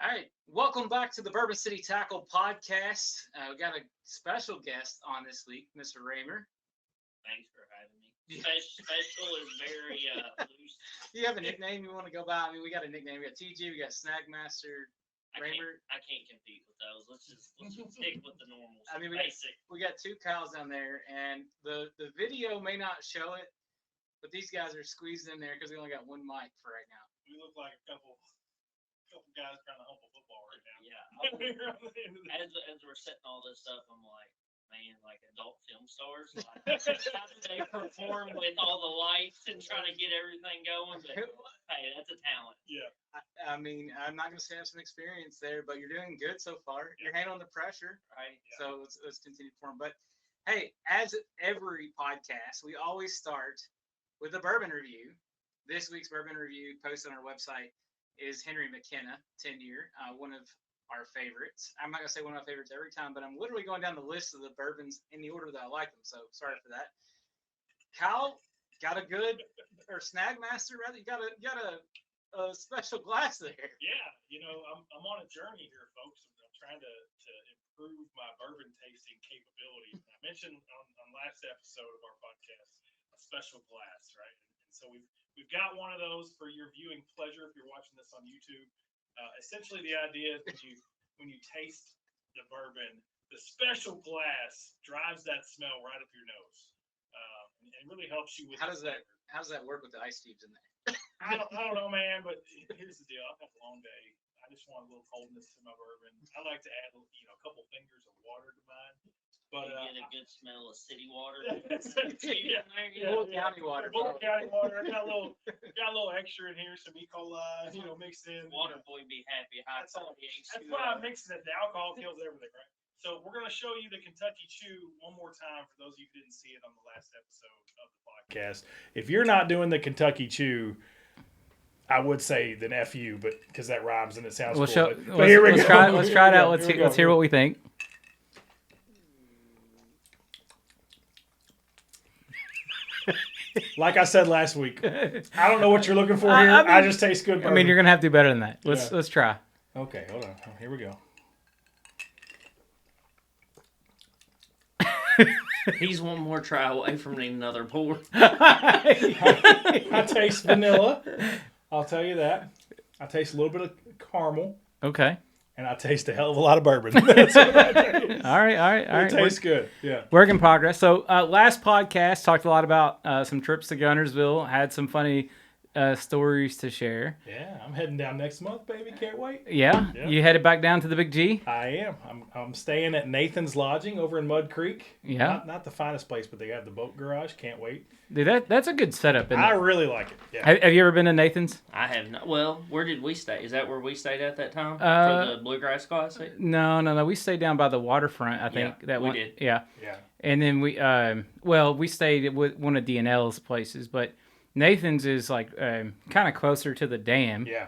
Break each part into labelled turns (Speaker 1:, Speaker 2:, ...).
Speaker 1: All right, welcome back to the Bourbon City Tackle podcast. We got a special guest on this week, Mr. Raymer.
Speaker 2: Thanks for having me. Special is very loose.
Speaker 1: Do you have a nickname you want to go by? I mean, we got a nickname. We got TG, we got Snagmaster, Raymer.
Speaker 2: I can't compete with those. Let's just stick with the normals.
Speaker 1: I mean,
Speaker 2: basic.
Speaker 1: we got two cows down there, and the video may not show it, but these guys are squeezed in there because we only got one mic for right now.
Speaker 3: We look like a couple guys trying to hump a football right now.
Speaker 2: Yeah. As we're setting all this up, I'm like, man, like adult film stars. Like, how do they perform with all the lights and try to get everything going? But hey, that's a talent.
Speaker 3: Yeah.
Speaker 1: I mean, I'm not going to say I have some experience there, but you're doing good so far. You're handling the pressure, right? Yeah. So let's continue to perform. But hey, as every podcast, we always start with a bourbon review. This week's bourbon review posted on our website is Henry McKenna, 10-year, one of our favorites. I'm not going to say one of my favorites every time, but I'm literally going down the list of the bourbons in the order that I like them, so sorry for that. Kyle got a good, or Snagmaster, rather, you got a special glass there.
Speaker 3: Yeah, I'm on a journey here, folks. I'm trying to improve my bourbon tasting capabilities. I mentioned on last episode of our podcast, a special glass, right? And so we've got one of those for your viewing pleasure if you're watching this on YouTube. Essentially, the idea is when you taste the bourbon, the special glass drives that smell right up your nose, and it really helps you with. How does
Speaker 1: that work with the ice cubes in there?
Speaker 3: I don't know, man. But here's the deal: I've had a long day. I just want a little coldness to my bourbon. I like to add, a couple fingers of water to mine. But
Speaker 2: you get a good smell of city water.
Speaker 1: County water.
Speaker 3: County water. I got a little extra in here, some E. coli, mixed in.
Speaker 2: Water boy be happy.
Speaker 3: That's why I'm mixing it. The alcohol kills everything, right? So we're going to show you the Kentucky Chew one more time for those of you who didn't see it on the last episode of the podcast. If you're not doing the Kentucky Chew, I would say then F you, but because that rhymes and it sounds cool. But here we go.
Speaker 4: Let's try it out. Let's hear what we think.
Speaker 3: Like I said last week, I don't know what you're looking for here. I just taste good bourbon.
Speaker 4: I mean, you're gonna have to do better than that. Let's try.
Speaker 3: Okay, hold on. Here we go.
Speaker 2: He's one more try away from needing another pour.
Speaker 3: I taste vanilla. I'll tell you that. I taste a little bit of caramel.
Speaker 4: Okay.
Speaker 3: And I taste a hell of a lot of bourbon. That's what I taste.
Speaker 4: All right.
Speaker 3: It tastes good. Yeah.
Speaker 4: Work in progress. So last podcast talked a lot about some trips to Guntersville. Had some funny stories to share.
Speaker 3: Yeah, I'm heading down next month, baby. Can't wait.
Speaker 4: Yeah. You headed back down to the Big G?
Speaker 3: I am. I'm staying at Nathan's Lodging over in Mud Creek.
Speaker 4: Yeah.
Speaker 3: Not the finest place, but they have the boat garage. Can't wait.
Speaker 4: Dude, that's a good setup.
Speaker 3: I really like it. Yeah.
Speaker 4: Have you ever been to Nathan's?
Speaker 2: I have not. Well, where did we stay? Is that where we stayed at that time for the Bluegrass Classic?
Speaker 4: No. We stayed down by the waterfront. I think
Speaker 2: we did.
Speaker 4: Yeah.
Speaker 3: Yeah.
Speaker 4: And then we stayed with one of DNL's places, but Nathan's is like kind of closer to the dam.
Speaker 3: Yeah.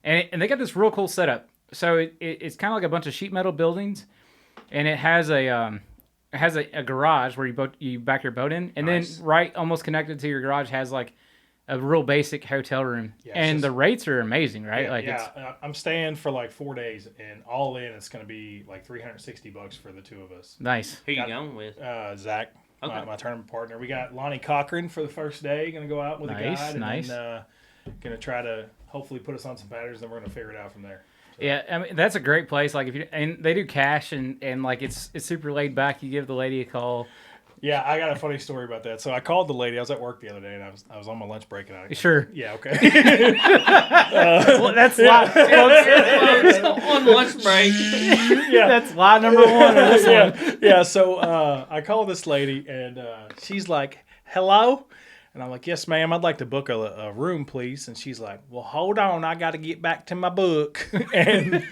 Speaker 4: And they got this real cool setup. So it's kind of like a bunch of sheet metal buildings, and it has a garage where you back your boat in, and
Speaker 3: nice.
Speaker 4: then right almost connected to your garage has like a real basic hotel room, and the rates are amazing, right?
Speaker 3: I'm staying for like 4 days, and all in it's going to be like $360 for the two of us.
Speaker 4: Nice.
Speaker 2: Who you going with?
Speaker 3: Zach. Okay. My tournament partner. We got Lonnie Cochran for the first day. Going to go out with a guide.
Speaker 4: Nice.
Speaker 3: And then going to try to hopefully put us on some patterns, then we're going to figure it out from there. So.
Speaker 4: Yeah, I mean that's a great place. Like and they do cash and like it's super laid back. You give the lady a call.
Speaker 3: Yeah, I got a funny story about that. So I called the lady. I was at work the other day, and I was on my lunch break. And
Speaker 4: Sure.
Speaker 3: Yeah, okay.
Speaker 4: Well, that's lie.
Speaker 2: On lunch break.
Speaker 4: Yeah, that's lie number one.
Speaker 3: Yeah. So I called this lady, and she's like, "Hello," and I'm like, "Yes, ma'am. I'd like to book a room, please." And she's like, "Well, hold on. I got to get back to my book," and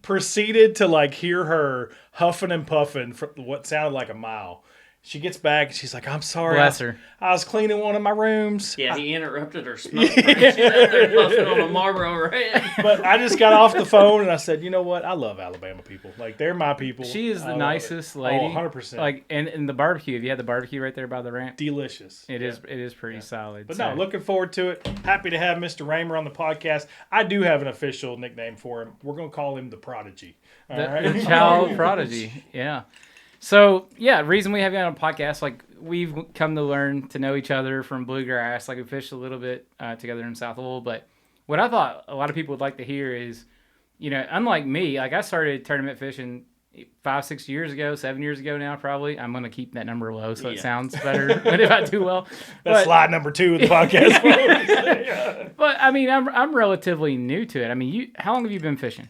Speaker 3: proceeded to like hear her huffing and puffing for what sounded like a mile.
Speaker 5: She gets back and she's like, I'm sorry.
Speaker 4: Bless her.
Speaker 5: I was cleaning one of my rooms.
Speaker 2: Yeah, he interrupted her smoke break. She's out there puffing on a Marlboro Red.
Speaker 5: But I just got off the phone and I said, you know what? I love Alabama people. Like, they're my people.
Speaker 4: She is the
Speaker 5: I love
Speaker 4: nicest
Speaker 5: it.
Speaker 4: lady.
Speaker 5: Oh, 100%.
Speaker 4: Like, and the barbecue. If you had the barbecue right there by the ramp,
Speaker 5: delicious.
Speaker 4: it is pretty solid.
Speaker 5: But
Speaker 4: so.
Speaker 5: no, looking forward to it. Happy to have Mr. Raymer on the podcast. I do have an official nickname for him. We're going to call him the Prodigy. All right?
Speaker 4: The child prodigy. Yeah. So, yeah, the reason we have you on a podcast, like, we've come to learn to know each other from bluegrass. Like, we fished a little bit together in South Louisville. But what I thought a lot of people would like to hear is, you know, unlike me, like, I started tournament fishing 5-6 years ago, 7 years ago now, probably. I'm going to keep that number low so it sounds better if I do well.
Speaker 5: That's slide number 2 of the podcast.
Speaker 4: But, I mean, I'm relatively new to it. I mean, how long have you been fishing?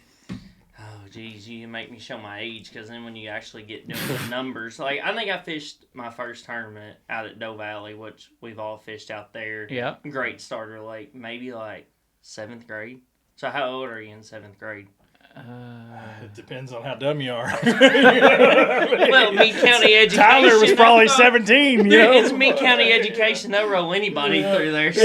Speaker 2: Geez, you make me show my age, because then when you actually get doing the numbers, like, I think I fished my first tournament out at Doe Valley, which we've all fished out there.
Speaker 4: Yeah.
Speaker 2: Great starter, like, maybe like 7th grade. So how old are you in 7th grade?
Speaker 5: It depends on how dumb you are.
Speaker 2: Well, Meade County education.
Speaker 5: Tyler was probably 17, you know?
Speaker 2: It's Meade County education. They'll roll anybody through there. So.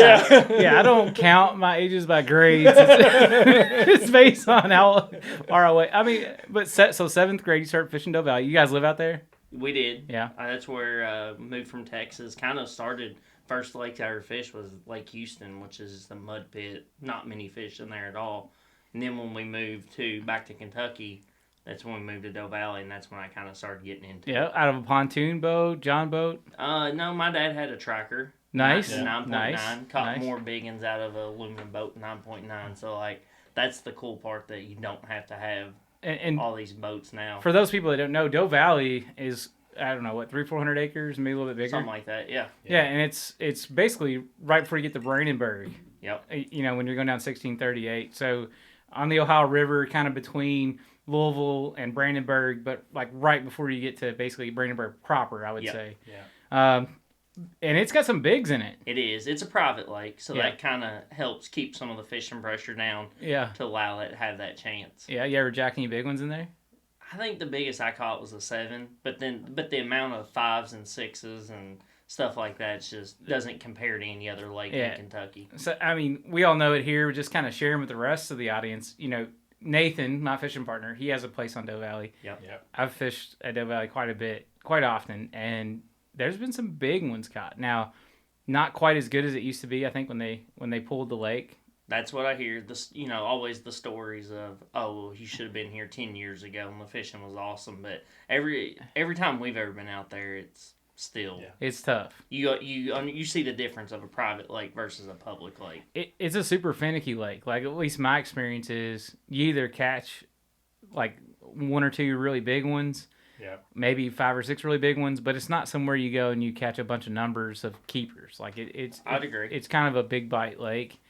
Speaker 4: Yeah, I don't count my ages by grades. It's based on how far away. I mean, but so 7th grade, you started fishing Doe Valley. You guys live out there?
Speaker 2: We did.
Speaker 4: Yeah.
Speaker 2: That's where moved from Texas. Kind of started. First lake I ever fished was Lake Houston, which is the mud pit. Not many fish in there at all. And then when we moved back to Kentucky, that's when we moved to Doe Valley, and that's when I kind of started getting into it.
Speaker 4: Yeah, out of a pontoon boat, John boat.
Speaker 2: No, my dad had a tracker.
Speaker 4: Nice.
Speaker 2: 9.9.
Speaker 4: Nice.
Speaker 2: Caught
Speaker 4: Nice.
Speaker 2: more big ones out of an aluminum boat, 9.9. So, like, that's the cool part, that you don't have to have
Speaker 4: And
Speaker 2: all these boats now.
Speaker 4: for those people that don't know, Doe Valley is, I don't know, what, 300-400 acres, maybe a little bit bigger?
Speaker 2: Something like that, yeah.
Speaker 4: Yeah, and it's basically right before you get to Brandenburg.
Speaker 2: Yep.
Speaker 4: You know, when you're going down 1638. So on the Ohio River, kind of between Louisville and Brandenburg, but like right before you get to basically Brandenburg proper, I would say.
Speaker 5: Yeah.
Speaker 4: And it's got some bigs in it.
Speaker 2: It is. It's a private lake, so
Speaker 4: Yeah.
Speaker 2: that kind of helps keep some of the fishing pressure down
Speaker 4: Yeah.
Speaker 2: to allow it to have that chance.
Speaker 4: Yeah, you ever jack any big ones in there?
Speaker 2: I think the biggest I caught was a 7, but the amount of 5s and 6s and stuff like that just doesn't compare to any other lake in Kentucky.
Speaker 4: So, I mean, we all know it here. We're just kind of sharing with the rest of the audience. You know, Nathan, my fishing partner, he has a place on Doe Valley.
Speaker 2: Yep.
Speaker 4: I've fished at Doe Valley quite often, and there's been some big ones caught. Now, not quite as good as it used to be, I think, when they pulled the lake.
Speaker 2: That's what I hear. This, always the stories of, oh, well, you should have been here 10 years ago and the fishing was awesome. But every time we've ever been out there, it's still
Speaker 4: It's tough.
Speaker 2: You see the difference of a private lake versus a public lake.
Speaker 4: It's a super finicky lake. Like, at least my experience is you either catch like 1 or 2 really big ones, maybe 5 or 6 really big ones, but it's not somewhere you go and you catch a bunch of numbers of keepers. Like
Speaker 2: I'd agree.
Speaker 4: It's kind of a big bite lake.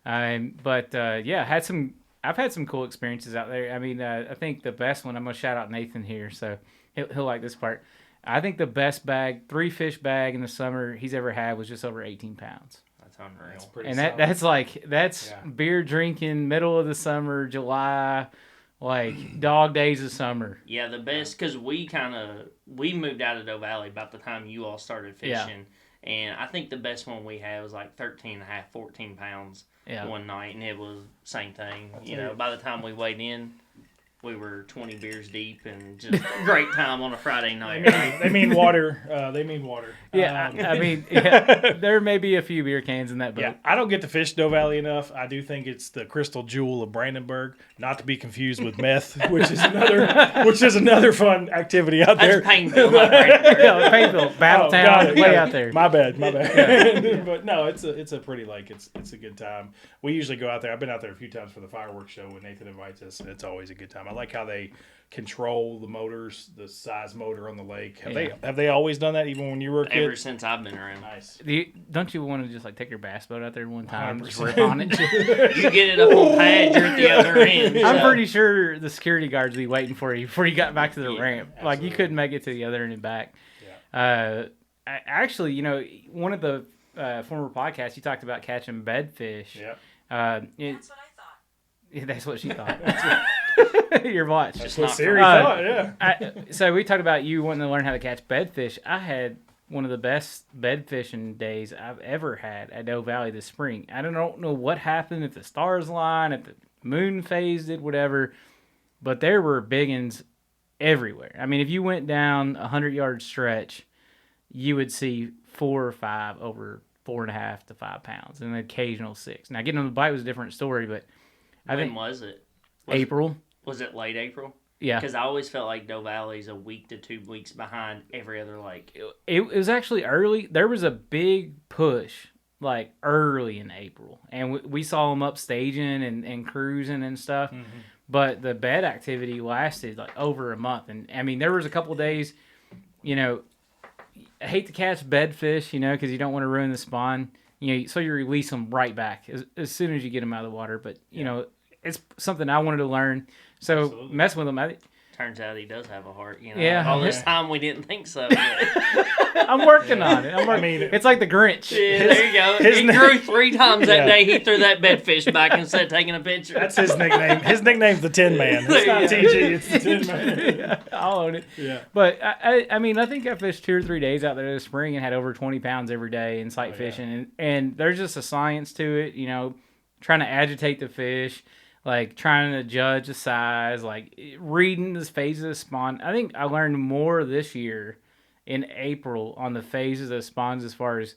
Speaker 4: But I've had some cool experiences out there. I mean, I think the best one, I'm going to shout out Nathan here, so he'll like this part. I think the best 3-fish bag in the summer he's ever had was just over 18 pounds.
Speaker 2: That's unreal.
Speaker 5: That's pretty
Speaker 4: And
Speaker 5: solid.
Speaker 4: that's beer drinking, middle of the summer, July, like dog days of summer.
Speaker 2: Yeah, the best, because we moved out of Doe Valley about the time you all started fishing. And I think the best one we had was like 13 and a half, 14 pounds one night. And it was same thing. By the time we weighed in, we were 20 beers deep and just a great time on a Friday night.
Speaker 5: They mean water.
Speaker 4: Yeah, I mean, there may be a few beer cans in that boat.
Speaker 5: Yeah, I don't get to fish Doe Valley enough. I do think it's the crystal jewel of Brandenburg, not to be confused with meth, which is another fun activity out there.
Speaker 2: That's Painville, not Brandenburg.
Speaker 4: Yeah, Painville, Battletown, way out there.
Speaker 5: My bad. Yeah. But no, it's a pretty lake. It's a good time. We usually go out there. I've been out there a few times for the fireworks show when Nathan invites us. It's always a good time. I like how they control the motors, the size motor on the lake. Have they always done that even when you were a kid?
Speaker 2: Ever since I've been around.
Speaker 5: Nice.
Speaker 4: Don't you want to just like take your bass boat out there one time and just
Speaker 5: 100%.
Speaker 4: rip on it?
Speaker 2: You get it up on pad, you're at the other end.
Speaker 4: I'm
Speaker 2: so.
Speaker 4: pretty sure the security guards would be waiting for you before you got back to the ramp.
Speaker 5: Absolutely.
Speaker 4: Like, you couldn't make it to the other end and back.
Speaker 5: Yeah.
Speaker 4: Actually, one of the former podcasts, you talked about catching bedfish.
Speaker 5: Yeah.
Speaker 6: That's what I thought.
Speaker 4: That's what she thought. Your watch.
Speaker 5: That's
Speaker 2: Just
Speaker 5: what
Speaker 2: not
Speaker 5: Siri
Speaker 2: for-
Speaker 5: thought, yeah.
Speaker 4: So we talked about you wanting to learn how to catch bedfish. I had one of the best bed fishing days I've ever had at Doe Valley this spring. I don't know what happened, if the stars aligned, if the moon phased it, whatever, but there were big uns everywhere. I mean, if you went down a 100-yard stretch, you would see 4 or 5 over 4.5 to 5 pounds, and an occasional 6. Now, getting on the bite was a different story, but I
Speaker 2: When
Speaker 4: think
Speaker 2: was it?
Speaker 4: April.
Speaker 2: Was it late April?
Speaker 4: Yeah.
Speaker 2: Because I always felt like Doe Valley's a week to 2 weeks behind every other lake.
Speaker 4: It was actually early. There was a big push like early in April, and we saw them up staging and cruising and stuff.
Speaker 5: Mm-hmm.
Speaker 4: But the bed activity lasted like over a month, and I mean there was a couple of days. You know, I hate to catch bedfish, because you don't want to ruin the spawn. So you release them right back as soon as you get them out of the water. But it's something I wanted to learn. So
Speaker 5: Absolutely.
Speaker 4: messing with them,
Speaker 2: Turns out he does have a heart.
Speaker 4: Yeah.
Speaker 2: All this
Speaker 5: Yeah.
Speaker 2: time we didn't think so.
Speaker 4: I'm working on it.
Speaker 5: I mean,
Speaker 4: It's like the Grinch.
Speaker 2: Yeah, there you go.
Speaker 5: his
Speaker 2: He
Speaker 5: name-
Speaker 2: grew 3 times that
Speaker 5: Yeah.
Speaker 2: day. He threw that bedfish back instead of taking a picture.
Speaker 5: That's his nickname. His nickname's the Tin Man. It's not
Speaker 2: There
Speaker 5: TG, it's the Tin Man.
Speaker 4: Yeah, I'll own it.
Speaker 5: Yeah.
Speaker 4: But I mean, I think I fished 2 or 3 days out there this spring and had over 20 pounds every day in sight
Speaker 5: Oh, yeah.
Speaker 4: fishing, and there's just a science to it. Trying to agitate the fish, like trying to judge the size, like reading the phases of spawn. I think I learned more this year in April on the phases of spawns as far as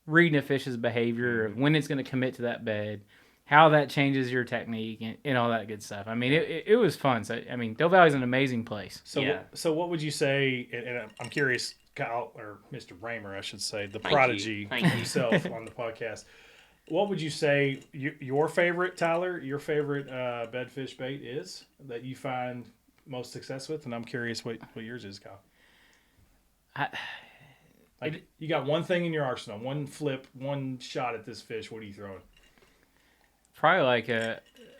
Speaker 4: reading a fish's behavior, of when it's going to commit to that bed, how that changes your technique, and all that good stuff. I mean, it was fun. So, I mean, Doe Valley's an amazing place.
Speaker 5: So,
Speaker 2: Yeah.
Speaker 5: so what would you say? And I'm curious, Kyle or Mr. Raymer, I should say, the
Speaker 2: Thank
Speaker 5: prodigy
Speaker 2: you. Thank you.
Speaker 5: himself on the podcast. What would you say your favorite, Tyler? Your favorite bedfish bait is that you find most success with? And I'm curious what yours is, Kyle. You got one thing in your arsenal, one flip, one shot at this fish. What are you throwing?
Speaker 4: Probably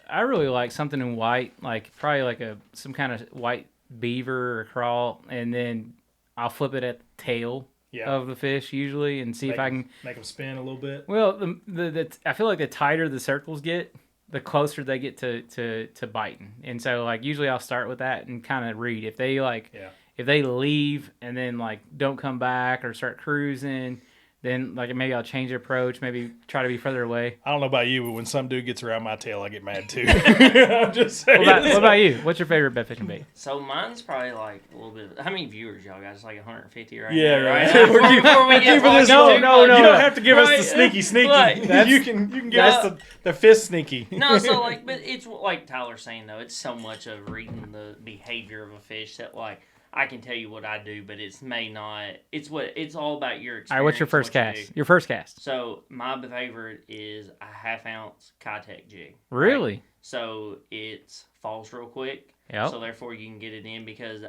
Speaker 4: I really like something in white, like probably like some kind of white beaver or crawl, and then I'll flip it at the tail
Speaker 5: Yeah.
Speaker 4: of the fish usually and see if I can.
Speaker 5: Make them spin a little bit.
Speaker 4: Well, I feel like the tighter the circles get, the closer they get to biting, and so like usually I'll start with that and kind of read if they if they leave and then like don't come back or start cruising. Then, like, maybe I'll change the approach, maybe try to be further away.
Speaker 5: I don't know about you, but when some dude gets around my tail, I get mad too. I'm just saying.
Speaker 4: What about you? What's your favorite bed fishing bait?
Speaker 2: So mine's probably like a little bit. How many viewers y'all got? It's like 150 right
Speaker 5: Yeah,
Speaker 2: now,
Speaker 5: right.
Speaker 2: right?
Speaker 5: We're keeping-
Speaker 2: Before we
Speaker 5: we're
Speaker 2: get
Speaker 5: keeping this
Speaker 2: fucking
Speaker 5: low.
Speaker 2: too much.
Speaker 5: You don't have to give us
Speaker 2: Right.
Speaker 5: the sneaky.
Speaker 2: Like,
Speaker 5: you can give us the fist sneaky.
Speaker 2: No, so like, but it's like Tyler's saying though. It's so much of reading the behavior of a fish that like I can tell you what I do, but it's all about your experience.
Speaker 4: All right, what's your first
Speaker 2: what you
Speaker 4: cast?
Speaker 2: do.
Speaker 4: Your first cast.
Speaker 2: So my favorite is a 1/2 ounce Kitech jig. right?
Speaker 4: Really?
Speaker 2: So it falls real quick.
Speaker 4: Yep.
Speaker 2: So therefore you can get it in because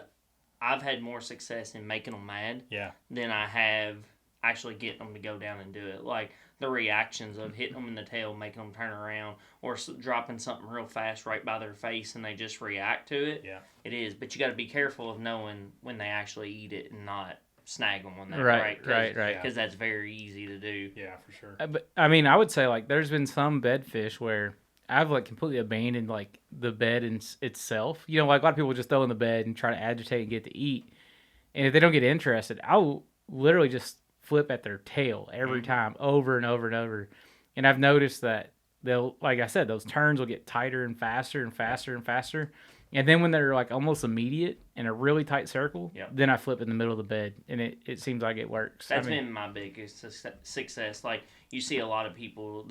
Speaker 2: I've had more success in making them mad
Speaker 5: Yeah.
Speaker 2: than I have actually getting them to go down and do it. Like the reactions of hitting them in the tail, making them turn around, or dropping something real fast right by their face and they just react to it.
Speaker 5: Yeah.
Speaker 2: It is. But you got to be careful of knowing when they actually eat it and not snag them when they
Speaker 4: Right.
Speaker 5: Yeah.
Speaker 2: Because that's very easy to do.
Speaker 5: Yeah, for sure.
Speaker 4: But I mean, I would say like there's been some bedfish where I've like completely abandoned like the bed itself. Like a lot of people just throw in the bed and try to agitate and get to eat. And if they don't get interested, I'll literally just flip at their tail every time, over and over and over. And I've noticed that they'll, like I said, those turns will get tighter and faster and faster and faster. And then when they're like almost immediate in a really tight circle,
Speaker 2: Yep.
Speaker 4: then I flip in the middle of the bed, and it seems like it works.
Speaker 2: That's been my biggest success. Like you see a lot of people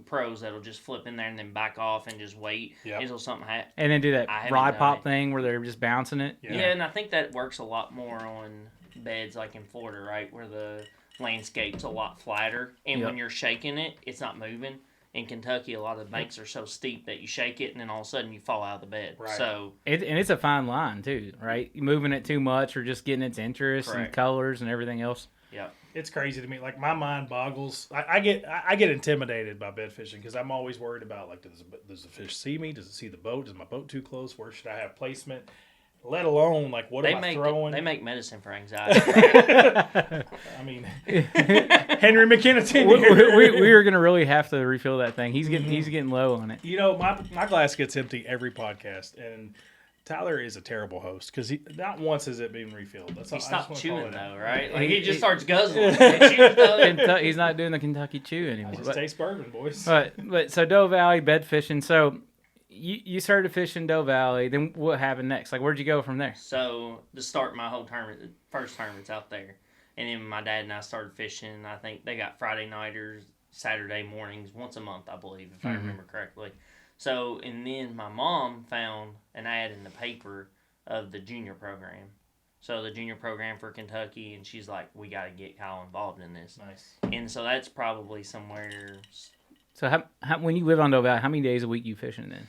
Speaker 2: pros that'll just flip in there and then back off and just wait
Speaker 5: Yep.
Speaker 2: until something happens.
Speaker 4: and then do that
Speaker 2: I haven't
Speaker 4: rod
Speaker 2: done
Speaker 4: pop
Speaker 2: it.
Speaker 4: thing where they're just bouncing it.
Speaker 5: Yeah.
Speaker 2: Yeah, and I think that works a lot more on beds like in Florida, right, where the landscape's a lot flatter, and
Speaker 4: Yep.
Speaker 2: when you're shaking it, it's not moving. In Kentucky, a lot of the banks are so steep that you shake it, and then all of a sudden you fall out of the bed.
Speaker 5: Right.
Speaker 2: So
Speaker 4: And it's a fine line too, right? Moving it too much or just getting its interest and
Speaker 2: Correct.
Speaker 4: colors and everything else.
Speaker 2: yeah,
Speaker 5: It's crazy to me. Like my mind boggles. I get intimidated by bed fishing because I'm always worried about like does the fish see me? Does it see the boat? Is my boat too close? Where should I have placement? let alone like what am I throwing?
Speaker 2: They make medicine for anxiety.
Speaker 5: I mean, Henry McKenna
Speaker 4: we are gonna really have to refill that thing. He's getting low on it.
Speaker 5: You know, my glass gets empty every podcast, and Tyler is a terrible host because not once has it been refilled. That's
Speaker 2: he stopped chewing though, right?
Speaker 4: Like
Speaker 2: he just starts guzzling.
Speaker 4: He's not doing the Kentucky Chew anymore.
Speaker 5: I just taste bourbon, boys.
Speaker 4: But so Doe Valley bed fishing. So you started fishing Doe Valley. Then what happened next? Like where'd you go from there?
Speaker 2: So to start my whole tournament, first tournament's out there, and then my dad and I started fishing. I think they got Friday nighters, Saturday mornings, once a month, I believe, if I remember correctly. So, and then my mom found an ad in the paper of the junior program. So, the junior program for Kentucky, and she's like, we got to get Kyle involved in this.
Speaker 5: Nice.
Speaker 2: And so, that's probably somewhere.
Speaker 4: So, how when you live on Doe Valley, how many days a week you fishing then?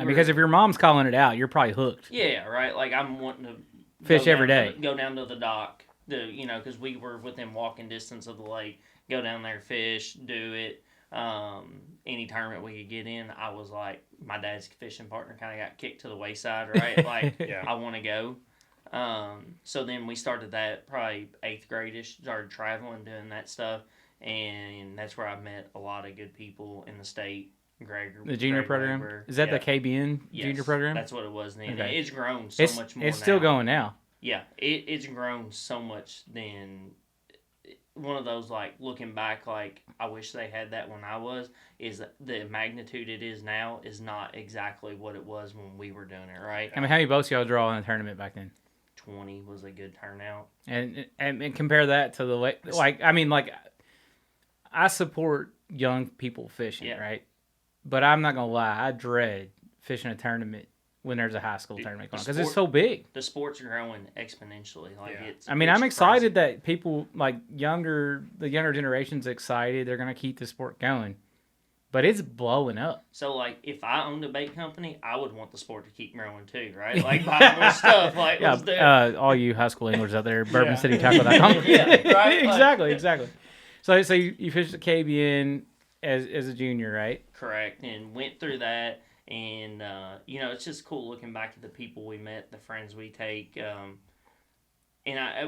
Speaker 2: Because
Speaker 4: if your mom's calling it out, you're probably hooked.
Speaker 2: Yeah, right. Like, I'm wanting to
Speaker 4: fish every day.
Speaker 2: Go down to the dock, because we were within walking distance of the lake. Go down there, fish, do it. Any tournament we could get in, I was like, my dad's fishing partner kind of got kicked to the wayside, right? Like,
Speaker 5: yeah.
Speaker 2: I want to go. So then we started that probably 8th grade-ish, started traveling, doing that stuff, and that's where I met a lot of good people in the state.
Speaker 4: The junior program?
Speaker 2: Weber.
Speaker 4: Is that the KBN junior program?
Speaker 2: That's what it was then.
Speaker 4: Okay.
Speaker 2: It's grown so much more
Speaker 4: It's still going now.
Speaker 2: Yeah, it's grown so much then. One of those, like, looking back, like, I wish they had that when I was, is that the magnitude it is now is not exactly what it was when we were doing it, right?
Speaker 4: I mean, how many boats y'all draw in a tournament back then?
Speaker 2: 20 was a good turnout.
Speaker 4: And compare that to the, I support young people fishing, right? But I'm not going to lie, I dread fishing a tournament when there's a high school tournament going on because it's so big.
Speaker 2: The sport's growing exponentially.
Speaker 4: I'm excited that people the younger generation's excited. They're gonna keep the sport going, but it's blowing up.
Speaker 2: So like, if I owned a bait company, I would want the sport to keep growing too, right? Like buy more stuff. Like let's do it.
Speaker 4: All you high school anglers out there, BourbonCityTackle.com.
Speaker 2: Yeah, right.
Speaker 4: exactly. So you fished the KBN as a junior, right?
Speaker 2: Correct, and went through that. And, it's just cool looking back at the people we met, the friends we take. And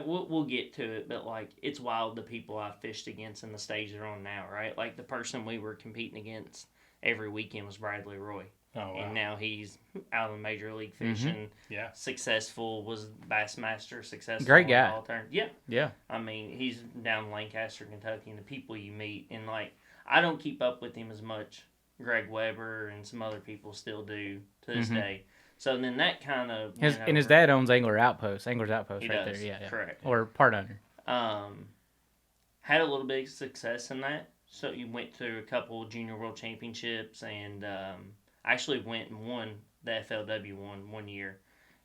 Speaker 2: we'll get to it, but, like, it's wild the people I fished against in the stage they're on now, right? Like, the person we were competing against every weekend was Bradley Roy.
Speaker 5: Oh, wow.
Speaker 2: And now he's out of Major League fishing.
Speaker 5: Yeah.
Speaker 2: Successful, was Bassmaster, successful.
Speaker 4: Great guy.
Speaker 2: Yeah. I mean, he's down in Lancaster, Kentucky, and the people you meet. And, like, I don't keep up with him as much. Greg Weber and some other people still do to this day. So then that kind of
Speaker 4: and his dad owns Anglers Outpost right there. Yeah,
Speaker 2: correct.
Speaker 4: Or part owner.
Speaker 2: Had a little bit of success in that. So you went through a couple of Junior World Championships and actually went and won the FLW one year.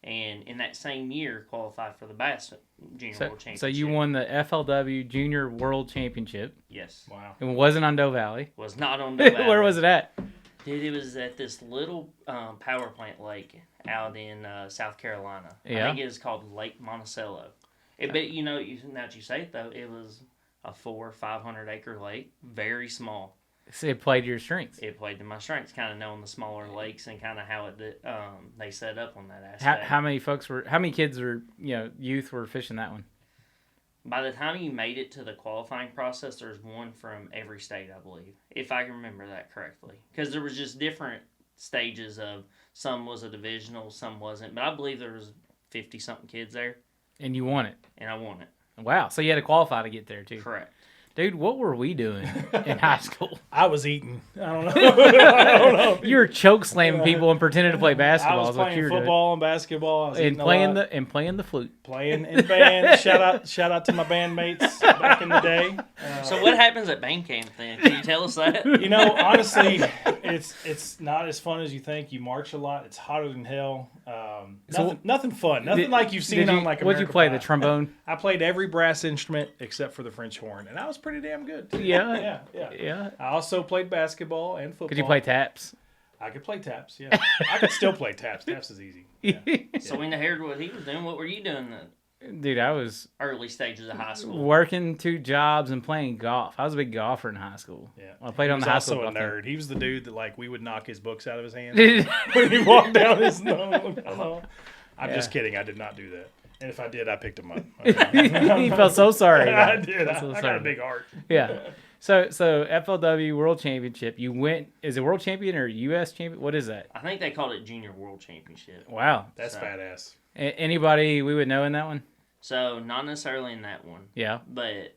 Speaker 2: And in that same year, qualified for the Bass Junior World Championship.
Speaker 4: So you won the FLW Junior World Championship.
Speaker 2: Yes.
Speaker 5: Wow.
Speaker 4: It wasn't on Doe Valley.
Speaker 2: Was not on Doe Valley.
Speaker 4: Where was it at?
Speaker 2: Dude, it was at this little power plant lake out in South Carolina.
Speaker 4: Yeah.
Speaker 2: I think it was called Lake Monticello. But now that you say it, though, it was a 400 or 500 acre lake. Very small.
Speaker 4: So it played to your strengths.
Speaker 2: It played to my strengths, kind of knowing the smaller lakes and kind of how they set up on that aspect.
Speaker 4: How many kids youth were fishing that one?
Speaker 2: By the time you made it to the qualifying process, there's one from every state, I believe, if I can remember that correctly. Because there was just different stages of, some was a divisional, some wasn't. But I believe there was 50-something kids there.
Speaker 4: And you won it.
Speaker 2: And I won it.
Speaker 4: Wow. So you had to qualify to get there, too.
Speaker 2: Correct.
Speaker 4: Dude, what were we doing in high school?
Speaker 5: I was eating. I don't know.
Speaker 4: You were choke slamming people and pretending to play basketball.
Speaker 5: I was playing football and basketball.
Speaker 4: And playing the flute.
Speaker 5: Playing in band. Shout out to my bandmates back in the day.
Speaker 2: So what happens at band camp then? Can you tell us that?
Speaker 5: Honestly, it's not as fun as you think. You march a lot. It's hotter than hell. Nothing fun. Nothing like you've seen on like American
Speaker 4: What'd you play?
Speaker 5: Pie.
Speaker 4: The trombone?
Speaker 5: I played every brass instrument except for the French horn, and I was pretty damn good. Too.
Speaker 4: Yeah.
Speaker 5: I also played basketball and football.
Speaker 4: Could you play taps?
Speaker 5: I could play taps. Yeah, I could still play taps. Taps is easy. Yeah.
Speaker 2: So when I heard what he was doing, what were you doing then?
Speaker 4: Dude, I was
Speaker 2: early stages of high school,
Speaker 4: working 2 jobs and playing golf. I was a big golfer in high school.
Speaker 5: Yeah,
Speaker 4: I played on the high school.
Speaker 5: He was also a nerd. He was the dude that we would knock his books out of his hand when he walked down his. I'm just kidding. I did not do that. And if I did, I picked him up.
Speaker 4: He felt so sorry.
Speaker 5: I did.
Speaker 4: Felt so
Speaker 5: I got
Speaker 4: sorry.
Speaker 5: a big heart.
Speaker 4: Yeah. So FLW World Championship. You went. Is it World Champion or U.S. Champion? What is that?
Speaker 2: I think they called it Junior World Championship.
Speaker 4: Wow.
Speaker 5: That's
Speaker 2: So-
Speaker 5: badass.
Speaker 4: Anybody we would know in that one?
Speaker 2: So not necessarily in that one,
Speaker 4: Yeah.
Speaker 2: but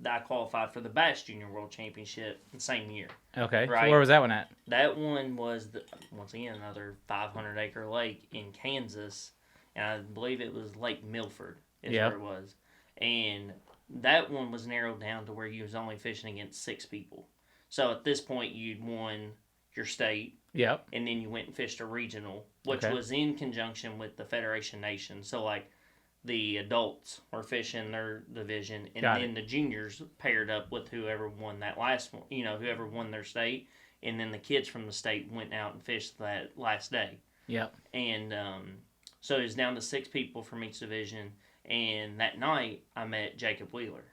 Speaker 2: I qualified for the Bass Junior World Championship the same year.
Speaker 4: Okay.
Speaker 2: Right.
Speaker 4: So where was that one at?
Speaker 2: That one was once again another 500-acre lake in Kansas, and I believe it was Lake Milford is
Speaker 4: Yeah.
Speaker 2: where it was, and that one was narrowed down to where you was only fishing against 6 people. So at this point, you'd won your state,
Speaker 4: Yep.
Speaker 2: and then you went and fished a regional, which
Speaker 4: Okay.
Speaker 2: was in conjunction with the Federation Nation. So like the adults were fishing their division, and
Speaker 4: Got
Speaker 2: then the juniors paired up with whoever won that last one, whoever won their state, and then the kids from the state went out and fished that last day.
Speaker 4: Yep.
Speaker 2: And so it was down to 6 people from each division, and that night I met Jacob Wheeler.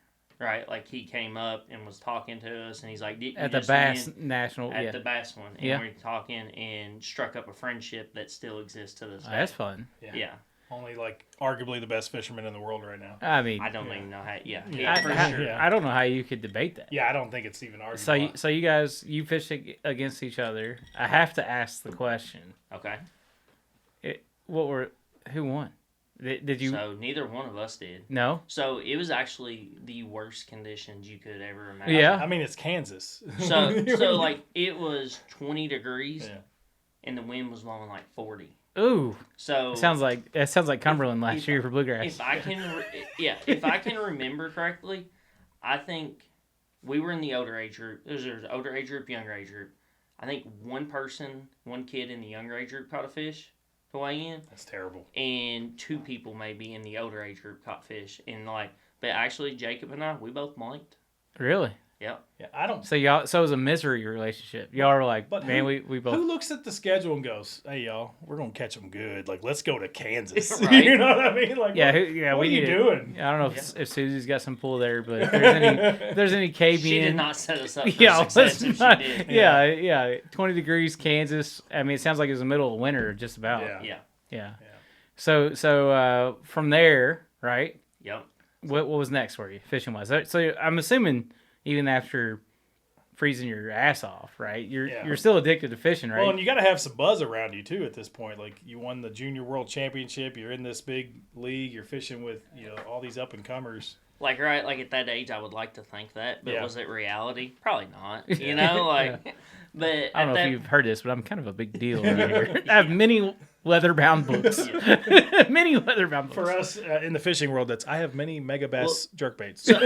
Speaker 2: Right, like he came up and was talking to us, and he's like, "Did you
Speaker 4: At the
Speaker 2: just
Speaker 4: Bass
Speaker 2: win?"
Speaker 4: National.
Speaker 2: At
Speaker 4: Yeah.
Speaker 2: the Bass one, and
Speaker 4: Yeah.
Speaker 2: we were talking and struck up a friendship that still exists to this day.
Speaker 4: That's fun.
Speaker 2: Yeah.
Speaker 5: Only like arguably the best fisherman in the world right now.
Speaker 4: I mean,
Speaker 2: I don't even know how. Yeah,
Speaker 5: Yeah,
Speaker 2: for
Speaker 4: I,
Speaker 2: sure.
Speaker 5: Yeah.
Speaker 4: I don't know how you could debate that.
Speaker 5: Yeah, I don't think it's even arguable.
Speaker 4: So you guys, you fish against each other. I have to ask the question.
Speaker 2: Okay,
Speaker 4: Who won? Did you?
Speaker 2: so neither one of us did.
Speaker 4: No.
Speaker 2: So it was actually the worst conditions you could ever imagine.
Speaker 4: Yeah.
Speaker 5: I mean, it's Kansas.
Speaker 2: So like it was 20 degrees,
Speaker 5: Yeah.
Speaker 2: and the wind was blowing like 40.
Speaker 4: Ooh.
Speaker 2: So
Speaker 4: It sounds like Cumberland last year for bluegrass.
Speaker 2: if I can remember correctly, I think we were in the older age group. There's older age group, younger age group. I think one kid in the younger age group caught a fish to weigh in,
Speaker 5: That's terrible.
Speaker 2: and 2 people maybe in the older age group caught fish. And but actually Jacob and I, we both blanked.
Speaker 4: Really?
Speaker 2: Yep.
Speaker 5: Yeah, I don't.
Speaker 4: So it was a misery relationship. Y'all were like,
Speaker 5: But
Speaker 4: man,
Speaker 5: who-
Speaker 4: we both.
Speaker 5: Who looks at the schedule and goes, "Hey, y'all, we're gonna catch them good. Like, let's go to Kansas."
Speaker 2: Right.
Speaker 5: You know what I mean? Like,
Speaker 4: Yeah,
Speaker 5: what
Speaker 4: we
Speaker 5: are you
Speaker 4: need it.
Speaker 5: doing?
Speaker 4: I don't know if Susie's got some pull there, but if there's any KBN.
Speaker 2: She did not set us up for
Speaker 4: Yeah,
Speaker 2: success
Speaker 4: let's
Speaker 2: if
Speaker 4: not-
Speaker 2: she did.
Speaker 4: yeah. 20 degrees, Kansas. I mean, it sounds like it was the middle of winter, just about.
Speaker 5: Yeah.
Speaker 2: Yeah.
Speaker 4: Yeah.
Speaker 5: Yeah.
Speaker 4: So from there, right?
Speaker 2: Yep.
Speaker 4: What was next for you, fishing wise? So I'm assuming even after freezing your ass off, right? You're still addicted to fishing, right?
Speaker 5: Well, and you got to have some buzz around you too at this point. Like, you won the Junior World Championship. You're in this big league. You're fishing with all these up and comers.
Speaker 2: Like at that age, I would like to think that, but
Speaker 5: Yeah.
Speaker 2: was it reality? Probably not.
Speaker 4: Yeah.
Speaker 2: But
Speaker 4: I don't know if you've heard this, but I'm kind of a big deal around here. I have many leather-bound books. Many leather-bound books.
Speaker 5: For us in the fishing world, I have many mega bass jerk baits.
Speaker 2: So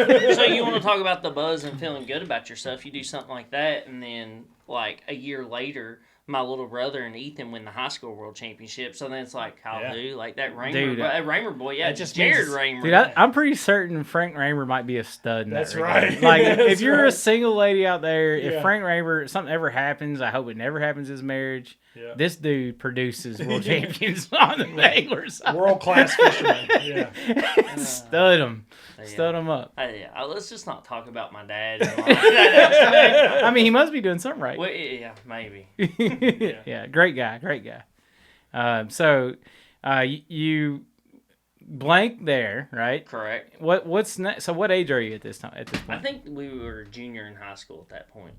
Speaker 2: you want to talk about the buzz and feeling good about yourself? You do something like that, and then like a year later, my little brother and Ethan win the high school world championship. So then it's like, hallelujah, like that Raymer,
Speaker 4: Dude,
Speaker 2: Raymer boy, yeah,
Speaker 5: that just
Speaker 2: Jared
Speaker 5: means-
Speaker 2: Raymer.
Speaker 4: Dude, I'm pretty certain Frank Raymer might be a stud in that
Speaker 5: That's
Speaker 4: regard.
Speaker 5: right.
Speaker 4: Like,
Speaker 5: That's
Speaker 4: if you're a
Speaker 5: right.
Speaker 4: single lady out there, if
Speaker 5: Yeah.
Speaker 4: Frank Raymer, something ever happens, I hope it never happens in his marriage.
Speaker 5: Yeah.
Speaker 4: This dude produces world champions on the anglers.
Speaker 5: World class fisherman. Yeah.
Speaker 4: Stud him.
Speaker 2: Yeah.
Speaker 4: Stud him up.
Speaker 2: Let's just not talk about my dad. And like that.
Speaker 4: I mean, he must be doing something right.
Speaker 2: Well, yeah, maybe.
Speaker 4: Yeah, great guy. So you blank there, right?
Speaker 2: Correct.
Speaker 4: What's next? So what age are you at this time? At this
Speaker 2: I
Speaker 4: point?
Speaker 2: think we were junior in high school at that point.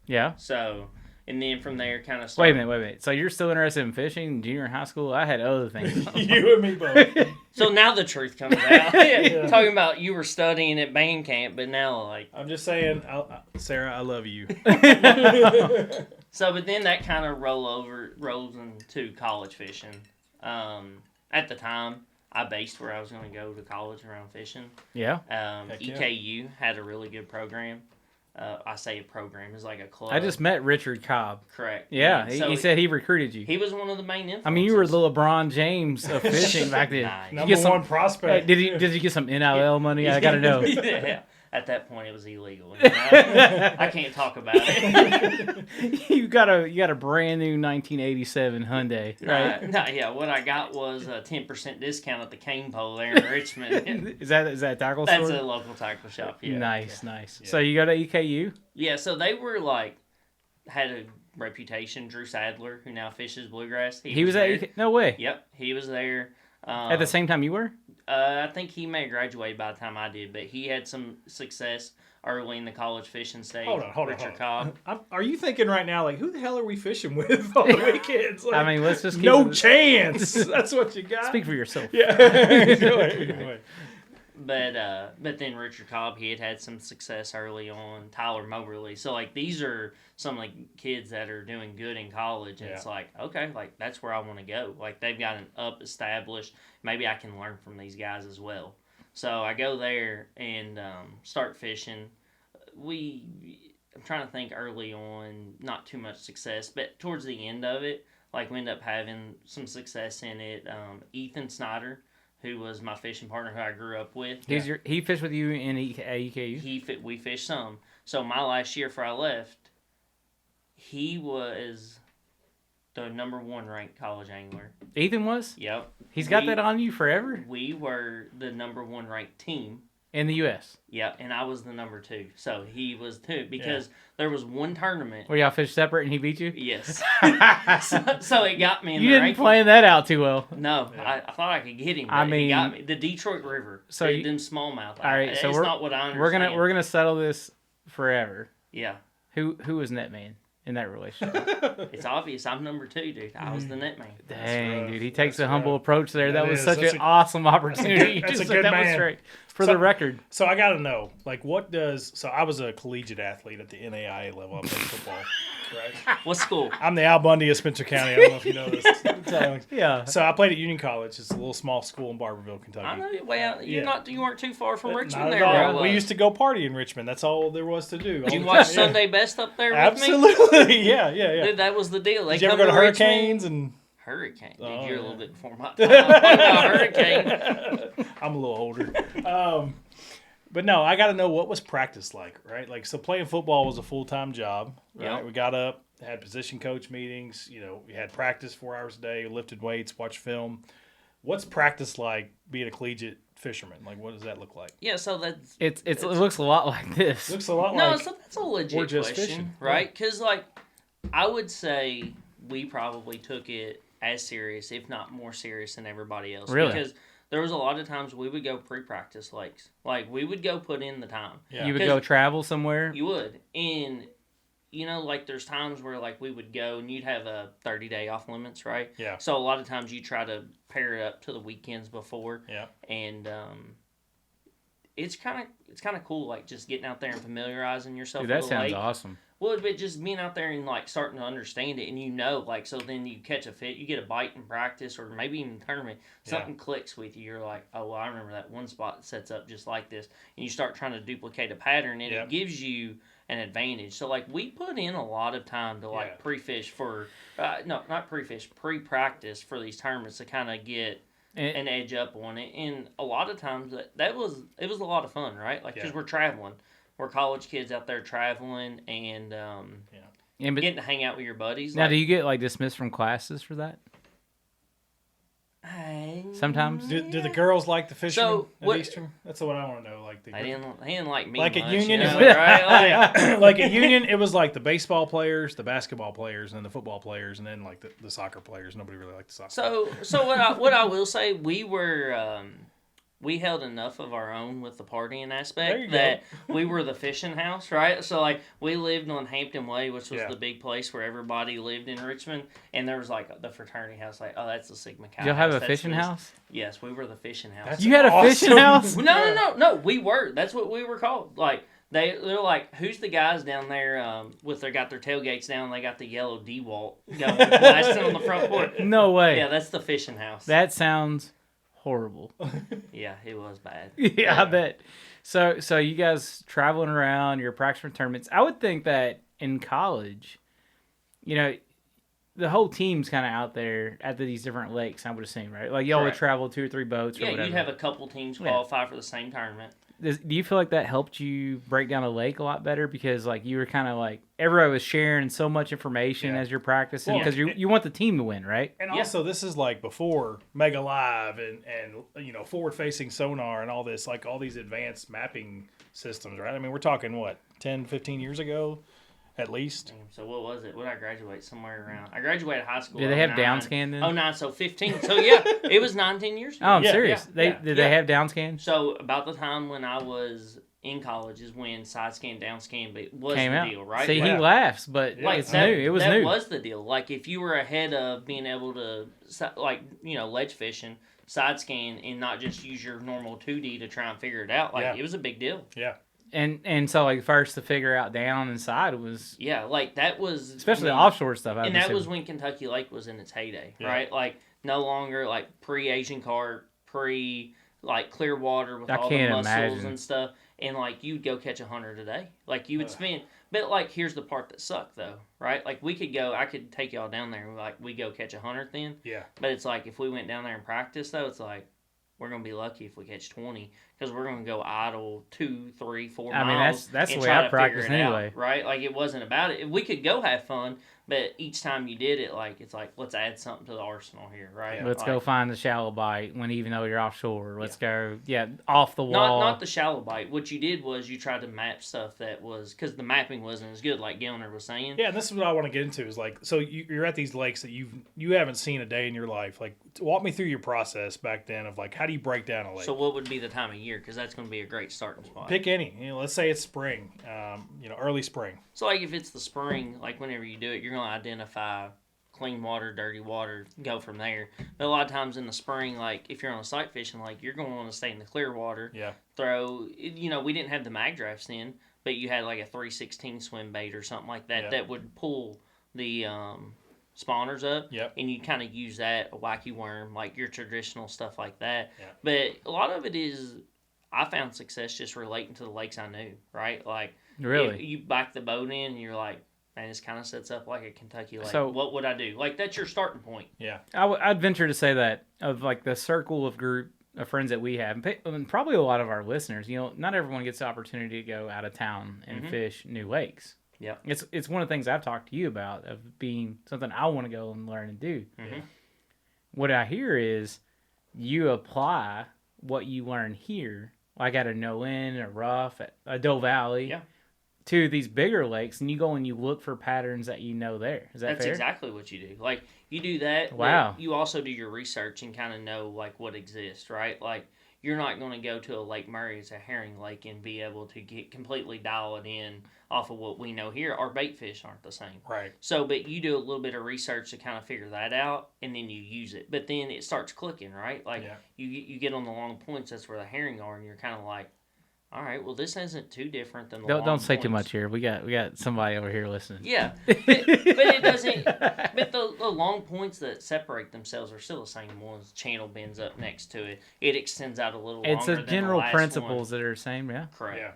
Speaker 4: Yeah.
Speaker 2: So, and then from there, kind of.
Speaker 4: Wait a minute. So you're still interested in fishing, junior in high school? I had other things.
Speaker 5: You and me both.
Speaker 2: So now the truth comes out. Talking about you were studying at band camp, but now like.
Speaker 5: I'm just saying, Sarah, I love you.
Speaker 2: So, but then that kind of rolls into college fishing. At the time, I based where I was going to go to college around fishing.
Speaker 4: Yeah.
Speaker 5: Heck yeah.
Speaker 2: EKU had a really good program. I say a program, it's like a club.
Speaker 4: I just met Richard Cobb.
Speaker 2: Correct.
Speaker 4: Yeah,
Speaker 2: And
Speaker 4: he,
Speaker 2: so
Speaker 4: he said he recruited you.
Speaker 2: he was one of the main influences.
Speaker 4: I mean, you were the LeBron James of fishing back then.
Speaker 2: Nice.
Speaker 4: You
Speaker 5: Number
Speaker 4: get some-
Speaker 5: one prospect.
Speaker 4: Did you get some NIL money? I gotta know.
Speaker 2: Yeah. At that point, it was illegal. You know? I can't talk about it.
Speaker 4: you got a brand new 1987 Hyundai, right?
Speaker 2: Yeah. What I got was a 10% discount at the cane pole there in Richmond.
Speaker 4: Is that a tackle
Speaker 2: That's
Speaker 4: store?
Speaker 2: a local tackle shop. Yeah.
Speaker 4: Nice.
Speaker 5: Yeah.
Speaker 4: So you go to EKU?
Speaker 2: Yeah. So they were had a reputation. Drew Sadler, who now fishes bluegrass.
Speaker 4: He was
Speaker 2: there.
Speaker 4: at EKU? No way.
Speaker 2: Yep, he was there.
Speaker 4: At the same time you were?
Speaker 2: I think he may have graduated by the time I did, but he had some success early in the college fishing stage.
Speaker 5: Hold on.
Speaker 2: Richard Cobb.
Speaker 5: Are you thinking right now, like, who the hell are we fishing with on the weekends? Like,
Speaker 4: I mean, let's just keep
Speaker 5: no chance. That's what you got.
Speaker 4: Speak for yourself.
Speaker 5: Yeah. Anyway.
Speaker 2: But then Richard Cobb, he had some success early on. Tyler Moberly. So, like, these are some, like, kids that are doing good in college. And it's like, okay, like, that's where I want to go. Like, they've got an established. Maybe I can learn from these guys as well. So, I go there and start fishing. I'm trying to think early on, not too much success. But towards the end of it, like, we end up having some success in it. Ethan Snyder, who was my fishing partner who I grew up with.
Speaker 4: He fished with you in EKU?
Speaker 2: We fished some. So my last year before I left, he was the number 1 ranked college angler.
Speaker 4: Ethan was?
Speaker 2: Yep.
Speaker 4: He's got that on you forever?
Speaker 2: We were the number 1 ranked team.
Speaker 4: In the U.S.?
Speaker 2: Yeah, and I was the number 2. So he was 2 because there was one tournament.
Speaker 4: Where y'all fished separate and he beat you?
Speaker 2: Yes. so it got me in
Speaker 4: you
Speaker 2: the
Speaker 4: didn't
Speaker 2: ranking.
Speaker 4: plan that out too well.
Speaker 2: No, I thought I could get him. But
Speaker 4: I mean,
Speaker 2: he got me. The Detroit River.
Speaker 4: So
Speaker 2: them smallmouth.
Speaker 4: All right, so
Speaker 2: it's not what I understand.
Speaker 4: We're gonna settle this forever.
Speaker 2: Yeah.
Speaker 4: Who was net man in that relationship?
Speaker 2: It's obvious. I'm number 2, dude. I was the net man.
Speaker 4: Dang, dude, he takes a humble approach there.
Speaker 5: That
Speaker 4: That was
Speaker 5: is.
Speaker 4: such
Speaker 5: That's
Speaker 4: an awesome opportunity.
Speaker 5: That's a
Speaker 4: Just
Speaker 5: good
Speaker 4: to
Speaker 5: man.
Speaker 4: demonstrate for
Speaker 5: So-
Speaker 4: the record.
Speaker 5: So I got to know, like, so I was a collegiate athlete at the NAIA level. I played football, right?
Speaker 2: What school?
Speaker 5: I'm the Al Bundy of Spencer County. I don't know if you know this.
Speaker 4: Yeah.
Speaker 5: So I played at Union College. It's a little small school in Barberville, Kentucky.
Speaker 2: I know. Well, you weren't too far from Richmond
Speaker 5: Not
Speaker 2: there.
Speaker 5: at
Speaker 2: where I
Speaker 5: all.
Speaker 2: was.
Speaker 5: We used to go party in Richmond. That's all there was to do.
Speaker 2: Did you watch Sunday Best up there with me?
Speaker 5: Absolutely. Yeah.
Speaker 2: Dude, that was the deal. They
Speaker 5: Did you ever
Speaker 2: come
Speaker 5: go to
Speaker 2: Richmond.
Speaker 5: Hurricanes and?
Speaker 2: Hurricane. Dude,
Speaker 5: Oh,
Speaker 2: you're
Speaker 5: yeah.
Speaker 2: a little bit before my time. Hurricane.
Speaker 5: I'm a little older. But no, I got to know what was practice like, right? Like, so playing football was a full-time job, right?
Speaker 2: Yep.
Speaker 5: We got up, had position coach meetings, we had practice 4 hours a day, lifted weights, watched film. What's practice like being a collegiate fisherman? Like, what does that look like?
Speaker 2: Yeah, so that's
Speaker 4: It looks a lot like this.
Speaker 5: Looks a lot
Speaker 2: no.
Speaker 5: like
Speaker 2: So that's a legit
Speaker 5: we're just
Speaker 2: question,
Speaker 5: fishing.
Speaker 2: right? Because like I would say we probably took it as serious, if not more serious, than everybody else.
Speaker 4: Really?
Speaker 2: Because there was a lot of times we would go pre-practice lakes. Like, we would go put in the time.
Speaker 5: Yeah.
Speaker 4: You would go travel somewhere.
Speaker 2: You would. And, like, there's times where, like, we would go and you'd have a 30-day off limits, right?
Speaker 5: Yeah.
Speaker 2: So a lot of times you try to pair it up to the weekends before.
Speaker 5: Yeah.
Speaker 2: And it's kind of cool, like, just getting out there and familiarizing yourself
Speaker 4: Dude,
Speaker 2: with
Speaker 4: that
Speaker 2: the
Speaker 4: sounds
Speaker 2: lake.
Speaker 4: awesome.
Speaker 2: Well, but just being out there and, like, starting to understand it, and like, so then you catch a fit, you get a bite in practice, or maybe even tournament, something clicks with you. You're like, oh, well, I remember that one spot that sets up just like this, and you start trying to duplicate a pattern, and it gives you an advantage. So, like, we put in a lot of time to, like, pre-fish for, not pre-fish, pre-practice for these tournaments to kind of get an edge up on it, and a lot of times it was a lot of fun, right? Like, because we're traveling. We're college kids out there traveling and getting to hang out with your buddies.
Speaker 4: Now, do you get like dismissed from classes for that? Sometimes.
Speaker 5: Do the girls like the fishermen
Speaker 2: So,
Speaker 5: at Eastern? That's what I want to know. Like
Speaker 2: they didn't like me
Speaker 5: like
Speaker 2: much,
Speaker 5: at Union,
Speaker 2: right?
Speaker 5: like at Union, it was like the baseball players, the basketball players, and then the football players, and then like the soccer players. Nobody really liked the soccer.
Speaker 2: So what I will say, we were. We held enough of our own with the partying aspect that we were the fishing house, right? So, like, we lived on Hampton Way, which was the big place where everybody lived in Richmond, and there was, like, the fraternity house, like, oh, that's the Sigma Chi.
Speaker 4: Y'all have a
Speaker 2: That's
Speaker 4: fishing
Speaker 2: this.
Speaker 4: house?
Speaker 2: Yes, we were the fishing house.
Speaker 5: That's
Speaker 4: You had a fishing house?
Speaker 2: No, we were. That's what we were called. Like, they're like, who's the guys down there got their tailgates down, they got the yellow D-Walt going, blasting on the front porch.
Speaker 4: No way.
Speaker 2: Yeah, that's the fishing house.
Speaker 4: That sounds horrible.
Speaker 2: Yeah, it was bad.
Speaker 4: Yeah, I bet. So you guys traveling around, you're practicing for tournaments. I would think that in college, the whole team's kind of out there at these different lakes, I would assume, right? Like, y'all would travel 2 or 3 boats or whatever.
Speaker 2: Yeah, you'd have a couple teams qualify for the same tournament.
Speaker 4: Do you feel like that helped you break down a lake a lot better? Because, like, you were kind of like, everybody was sharing so much information as you're practicing, because you want the team to win, right?
Speaker 5: And also, this is like before Mega Live and forward-facing sonar and all this, like all these advanced mapping systems, right? I mean, we're talking, 10, 15 years ago? at least.
Speaker 2: So what was it? What did I graduate? Somewhere around. I graduated high school.
Speaker 4: Did they have
Speaker 2: 09.
Speaker 4: down scan then?
Speaker 2: 09, so 15. So yeah, it was 19 years ago.
Speaker 4: Oh, I'm
Speaker 5: Yeah,
Speaker 4: serious.
Speaker 5: yeah,
Speaker 4: Did they have down scan?
Speaker 2: So about the time when I was in college is when side scan, down scan was
Speaker 4: Came
Speaker 2: the
Speaker 4: out.
Speaker 2: deal, right?
Speaker 4: See,
Speaker 2: Like,
Speaker 4: he laughs, but
Speaker 5: Like,
Speaker 4: it's
Speaker 2: that,
Speaker 4: new. It was
Speaker 2: that
Speaker 4: new.
Speaker 2: was the deal. Like if you were ahead of being able to, like, ledge fishing, side scan, and not just use your normal 2D to try and figure it out, like
Speaker 5: Yeah.
Speaker 2: it was a big deal.
Speaker 5: Yeah.
Speaker 4: And so like first to figure out down and side was
Speaker 2: Yeah, like that was
Speaker 4: especially
Speaker 2: I mean,
Speaker 4: offshore stuff.
Speaker 2: and that was when Kentucky Lake was in its heyday,
Speaker 5: Yeah.
Speaker 2: right? Like no longer like pre-Asian carp, like clear water with
Speaker 4: I
Speaker 2: all the
Speaker 4: can't
Speaker 2: mussels
Speaker 4: imagine.
Speaker 2: and stuff, and like you'd go catch 100 a day. Like you would spend, but like here's the part that sucked though, right? Like I could take y'all down there, like we go catch 100 then.
Speaker 5: Yeah.
Speaker 2: But it's like if we went down there and practiced though, it's like we're gonna be lucky if we catch 20 because we're gonna go idle 2, 3, 4
Speaker 4: I mean,
Speaker 2: miles.
Speaker 4: that's the
Speaker 2: and
Speaker 4: way
Speaker 2: try
Speaker 4: I
Speaker 2: to figure
Speaker 4: practice
Speaker 2: it out,
Speaker 4: anyway.
Speaker 2: right? Like it wasn't about it. We could go have fun, but each time you did it, like it's like let's add something to the arsenal here, right?
Speaker 4: Let's
Speaker 2: Like,
Speaker 4: go find the shallow bite when even though you're offshore. Let's go, off the wall.
Speaker 2: Not the shallow bite. What you did was you tried to map stuff that was because the mapping wasn't as good, like Gilner was saying.
Speaker 5: Yeah, and this is what I want to get into is like, so you're at these lakes that you haven't seen a day in your life. Like, walk me through your process back then of like, how do you break down a lake?
Speaker 2: So what would be the time of year? Because that's going to be a great starting spot.
Speaker 5: Pick any. Let's say it's spring. Early spring.
Speaker 2: So like if it's the spring, like whenever you do it, you're going to identify clean water, dirty water, go from there. But a lot of times in the spring, like if you're on a sight fishing lake, you're going to want to stay in the clear water.
Speaker 5: Yeah.
Speaker 2: We didn't have the mag drafts then, but you had like a 316 swim bait or something like that that would pull the spawners up.
Speaker 5: Yep.
Speaker 2: And you kind of use that, a wacky worm, like your traditional stuff like that.
Speaker 5: Yeah.
Speaker 2: But a lot of it is, I found success just relating to the lakes I knew, right? Like,
Speaker 4: Really?
Speaker 2: if you back the boat in and you're like, man, this kind of sets up like a Kentucky lake.
Speaker 4: So-
Speaker 2: what would I do? Like, that's your starting point.
Speaker 5: Yeah.
Speaker 4: I'd venture to say that of like the circle of group of friends that we have, and probably a lot of our listeners, not everyone gets the opportunity to go out of town and fish new lakes.
Speaker 2: Yeah.
Speaker 4: It's one of the things I've talked to you about of being something I want to go and learn and do.
Speaker 2: Mhm.
Speaker 4: What I hear is you apply what you learn here, like at a No-In, a Rough, at a Doe Valley, to these bigger lakes, and you go and you look for patterns that you know there. Is that
Speaker 2: That's
Speaker 4: fair?
Speaker 2: exactly what you do. Like, you do that.
Speaker 4: Wow.
Speaker 2: But you also do your research and kind of know, like, what exists, right? Like, you're not going to go to a Lake Murray as a herring lake and be able to get completely dial it in off of what we know here. Our bait fish aren't the same.
Speaker 5: Right.
Speaker 2: So, but you do a little bit of research to kind of figure that out, and then you use it. But then it starts clicking, right? Like, you get on the long points, that's where the herring are, and you're kind of like, all right, well, this isn't too different than the long
Speaker 4: Don't say too
Speaker 2: points.
Speaker 4: much here. We got somebody over here listening.
Speaker 2: Yeah, but it doesn't. But the long points that separate themselves are still the same ones. Channel bends up next to it. It extends out a little longer.
Speaker 4: It's the
Speaker 2: than
Speaker 4: general
Speaker 2: last
Speaker 4: principles that are the same, yeah.
Speaker 2: One. Correct.
Speaker 5: Yeah.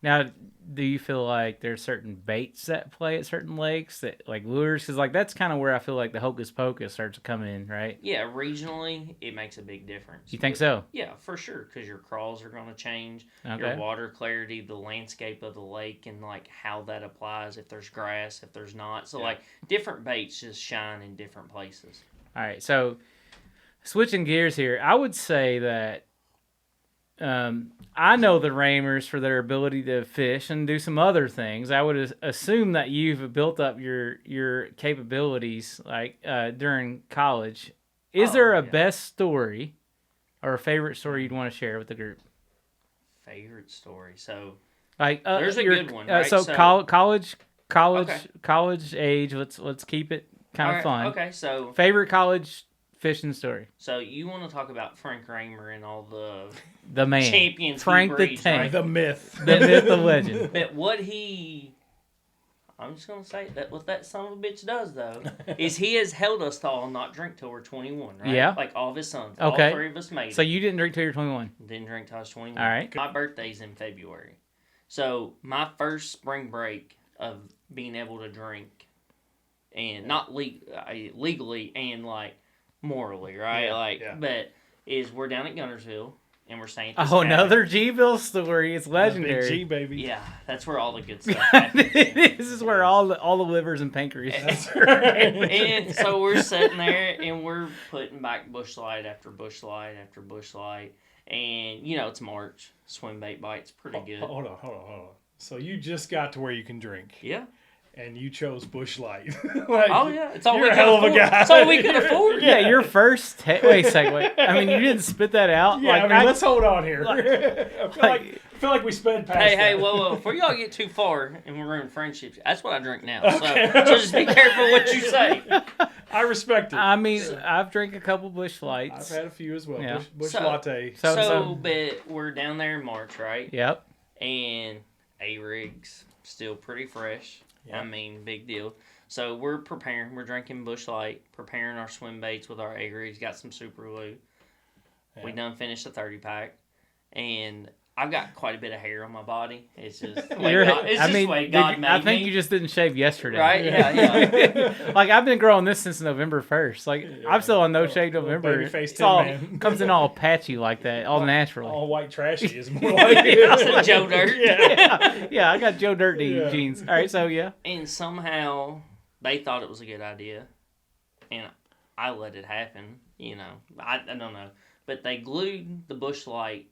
Speaker 4: Now, do you feel like there's certain baits that play at certain lakes, that like lures? Because like that's kind of where I feel like the hocus pocus starts to come in, right?
Speaker 2: Yeah, regionally, it makes a big difference.
Speaker 4: You think so?
Speaker 2: Yeah, for sure, because your crawls are going to change,
Speaker 4: Okay.
Speaker 2: your water clarity, the landscape of the lake, and like how that applies. If there's grass, if there's not, so like different baits just shine in different places.
Speaker 4: All right, so switching gears here, I would say that I know the Ramers for their ability to fish and do some other things. I would assume that you've built up your capabilities like during college. Is there a best story or a favorite story you'd want to share with the group?
Speaker 2: Favorite story, so
Speaker 4: Like
Speaker 2: there's a good one, right?
Speaker 4: So,
Speaker 2: So-
Speaker 4: college age. Let's keep it kind of
Speaker 2: All
Speaker 4: fun.
Speaker 2: right, okay, so
Speaker 4: Favorite college fishing story.
Speaker 2: So you want to talk about Frank Raymer and all the
Speaker 4: The man,
Speaker 2: champions
Speaker 4: Frank
Speaker 2: he
Speaker 4: the
Speaker 2: breeds,
Speaker 4: Tank,
Speaker 2: right?
Speaker 5: The myth.
Speaker 4: the myth, the legend.
Speaker 2: But I'm just gonna say that what that son of a bitch does though is he has held us to all not drink till we're 21, right?
Speaker 4: Yeah.
Speaker 2: Like all of his sons,
Speaker 4: Okay.
Speaker 2: all 3 of us made
Speaker 4: So
Speaker 2: it.
Speaker 4: you didn't drink till you're 21.
Speaker 2: Didn't drink till I was 21.
Speaker 4: All right.
Speaker 2: My birthday's in February, so my first spring break of being able to drink, and not legally and like morally, right?
Speaker 5: Yeah.
Speaker 2: But we're down at Gunnersville and we're staying. At this
Speaker 4: Oh,
Speaker 2: cabin.
Speaker 4: another G-Bill story. It's
Speaker 5: Big G,
Speaker 4: legendary.
Speaker 5: baby.
Speaker 2: Yeah, that's where all the good stuff happens.
Speaker 4: This is where all the livers and pancreas.
Speaker 5: That's right.
Speaker 2: And so we're sitting there and we're putting back bush light after bush light after bush light. And, it's March. Swim bait bites pretty good.
Speaker 5: Hold on. So you just got to where you can drink.
Speaker 2: Yeah.
Speaker 5: and you chose Busch Light.
Speaker 2: Oh yeah, it's all
Speaker 5: you're
Speaker 2: we
Speaker 5: a
Speaker 2: could
Speaker 5: hell of a
Speaker 2: afford.
Speaker 5: guy.
Speaker 2: It's all we could afford.
Speaker 4: Yeah, your first. Wait a second. Wait. I mean, you didn't spit that out.
Speaker 5: Yeah,
Speaker 4: like,
Speaker 5: let's hold on here. I feel like we sped past
Speaker 2: Hey,
Speaker 5: that.
Speaker 2: whoa, before y'all get too far and we're in friendships, that's what I drink now. So just be careful what you say.
Speaker 5: I respect it.
Speaker 4: I mean, I've drank a couple Busch Lights.
Speaker 5: I've had a few as well.
Speaker 4: Yeah.
Speaker 5: Busch
Speaker 2: So-
Speaker 5: Latte.
Speaker 2: But we're down there in March, right?
Speaker 4: Yep.
Speaker 2: And A-Rig's still pretty fresh.
Speaker 5: Yeah.
Speaker 2: I mean, big deal. So we're preparing. We're drinking Busch Light, preparing our swim baits with our A-Rigs. Got some super glue.
Speaker 5: Yeah.
Speaker 2: We done finished the 30-pack. And I've got quite a bit of hair on my body. It's just
Speaker 4: You're-
Speaker 2: God, it's just the way God made
Speaker 4: I think
Speaker 2: me.
Speaker 4: you just didn't shave yesterday.
Speaker 2: Right? Yeah.
Speaker 4: Like, I've been growing this since November 1st. Like, I'm still on no shave
Speaker 5: Little
Speaker 4: November.
Speaker 5: baby-faced
Speaker 4: It's all,
Speaker 5: Tin Man.
Speaker 4: comes in all patchy like that, all naturally.
Speaker 5: All white trashy is more like it.
Speaker 2: It's Joe Dirt.
Speaker 4: Yeah, I got Joe Dirt
Speaker 5: Yeah.
Speaker 4: jeans. All right, so yeah.
Speaker 2: And somehow they thought it was a good idea. And I let it happen. You know, I don't know. But they glued the Busch Light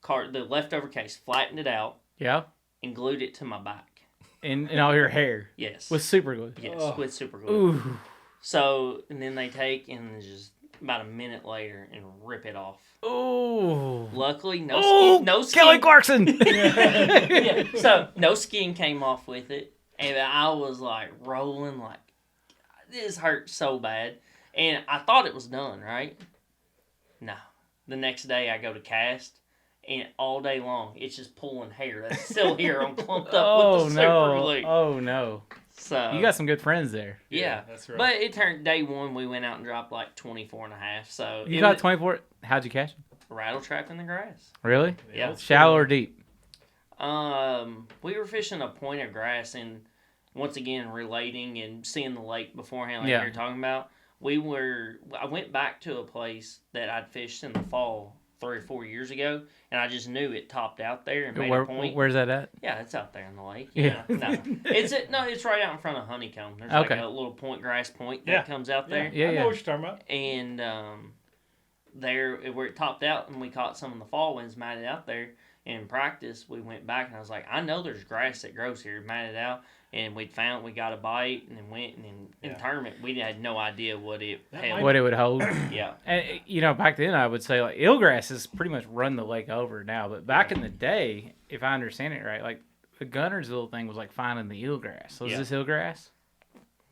Speaker 2: the leftover case, flattened it out,
Speaker 4: Yeah.
Speaker 2: and glued it to my back.
Speaker 4: And all your hair
Speaker 2: Yes.
Speaker 4: with super glue.
Speaker 2: Yes,
Speaker 5: Oh.
Speaker 2: with super glue.
Speaker 4: Ooh.
Speaker 2: So, and then they take and just about a minute later and rip it off.
Speaker 4: Ooh.
Speaker 2: Luckily, no
Speaker 4: Ooh,
Speaker 2: skin. No skin.
Speaker 4: Kelly Clarkson.
Speaker 2: Yeah, so no skin came off with it, and I was like rolling, like this hurt so bad, and I thought it was done, right? No. The next day I go to cast, and all day long it's just pulling hair that's still here on clumped up with the super glue.
Speaker 4: Oh no.
Speaker 2: So
Speaker 4: You got some good friends there.
Speaker 2: yeah.
Speaker 5: That's right.
Speaker 2: But it turned day one. We went out and dropped like 24 and a half. So
Speaker 4: You
Speaker 2: it
Speaker 4: got
Speaker 2: was
Speaker 4: 24. How'd you catch it?
Speaker 2: rattle trap in the grass.
Speaker 4: Really?
Speaker 2: Yeah.
Speaker 4: Shallow or deep?
Speaker 2: We were fishing a point of grass, and once again relating and seeing the lake beforehand, like
Speaker 4: Yeah.
Speaker 2: you're talking about. I went back to a place that I'd fished in the fall 3 or 4 years ago, and I just knew it topped out there and made a point.
Speaker 4: Where's that at?
Speaker 2: Yeah, it's out there in the lake.
Speaker 4: Yeah.
Speaker 2: No, it's right out in front of Honeycomb. There's like
Speaker 4: Okay.
Speaker 2: a little grass point that
Speaker 5: Yeah.
Speaker 2: comes out there.
Speaker 4: Yeah,
Speaker 5: I know
Speaker 4: yeah.
Speaker 5: what you're talking about.
Speaker 2: And there where it topped out, and we caught some in the fall winds matted out there. In practice, we went back, and I was like, I know there's grass that grows here, matted out, and we got a bite, and then went, and in
Speaker 5: Yeah.
Speaker 2: tournament, we had no idea what it held.
Speaker 4: What it would hold.
Speaker 2: Yeah.
Speaker 4: And back then I would say like eelgrass has pretty much run the lake over now. But back in the day, if I understand it right, like the gunner's little thing was like finding the eelgrass. So is
Speaker 2: Yeah.
Speaker 4: this eelgrass?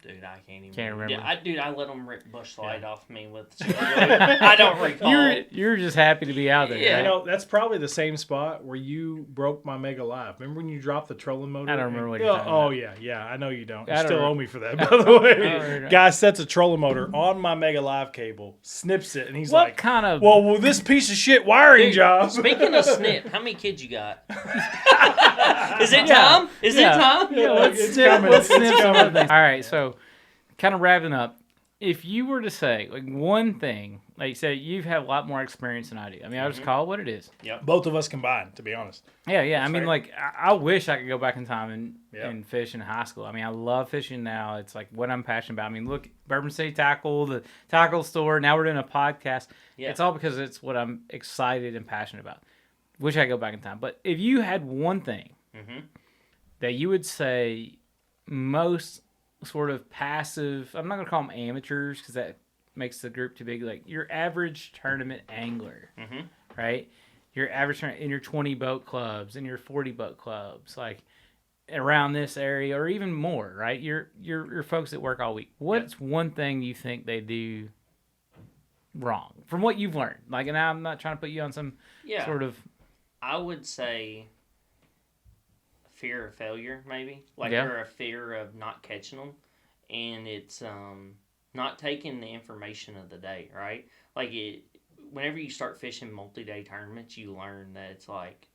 Speaker 2: Dude, I can't even.
Speaker 4: Can't remember.
Speaker 2: Yeah, I let them rip Busch Light off me with. I don't recall.
Speaker 4: You're just happy to be out there.
Speaker 2: Yeah.
Speaker 4: right?
Speaker 5: You know, that's probably the same spot where you broke my Mega Live. Remember when you dropped the trolling motor?
Speaker 4: I don't remember what you're
Speaker 5: Oh,
Speaker 4: talking
Speaker 5: oh,
Speaker 4: about.
Speaker 5: yeah. I know you don't.
Speaker 4: I
Speaker 5: You
Speaker 4: don't
Speaker 5: still
Speaker 4: re-
Speaker 5: owe me for that, by the way.
Speaker 4: remember.
Speaker 5: Guy sets a trolling motor on my Mega Live cable, snips it, and he's
Speaker 4: What
Speaker 5: like,
Speaker 4: kind of?
Speaker 5: well, this piece of shit wiring
Speaker 2: Dude,
Speaker 5: job.
Speaker 2: Speaking of snip, how many kids you got? Is it
Speaker 4: Yeah.
Speaker 2: time? Is
Speaker 4: Yeah.
Speaker 2: it time?
Speaker 4: Yeah, let's
Speaker 5: It's
Speaker 4: snip,
Speaker 5: coming.
Speaker 4: let's
Speaker 5: It's
Speaker 4: snip some
Speaker 5: coming.
Speaker 4: other things. All right, so kind of wrapping up. If you were to say like one thing, like you said, you've had a lot more experience than I do. I mean, I'll just call it what it is.
Speaker 5: Both of us combined, to be honest.
Speaker 4: Yeah. I
Speaker 5: That's
Speaker 4: mean,
Speaker 5: fair.
Speaker 4: like I wish I could go back in time
Speaker 5: Yeah.
Speaker 4: and fish in high school. I mean, I love fishing now. It's like what I'm passionate about. I mean, look, Bourbon City Tackle, the tackle store. Now we're doing a podcast.
Speaker 2: Yeah.
Speaker 4: It's all because it's what I'm excited and passionate about. Wish I could go back in time. But if you had one thing
Speaker 2: Mm-hmm.
Speaker 4: that you would say most sort of passive, I'm not going to call them amateurs because that makes the group too big, like your average tournament angler,
Speaker 2: Mm-hmm.
Speaker 4: right? Your average in your 20 boat clubs, in your 40 boat clubs, like around this area or even more, right? Your folks that work all week. What's one thing you think they do wrong from what you've learned? Like, and I'm not trying to put you on some
Speaker 2: Yeah.
Speaker 4: sort of,
Speaker 2: I would say fear of failure, maybe, like
Speaker 4: Yeah.
Speaker 2: or a fear of not catching them, and it's not taking the information of the day, right? Like whenever you start fishing multi-day tournaments, you learn that it's like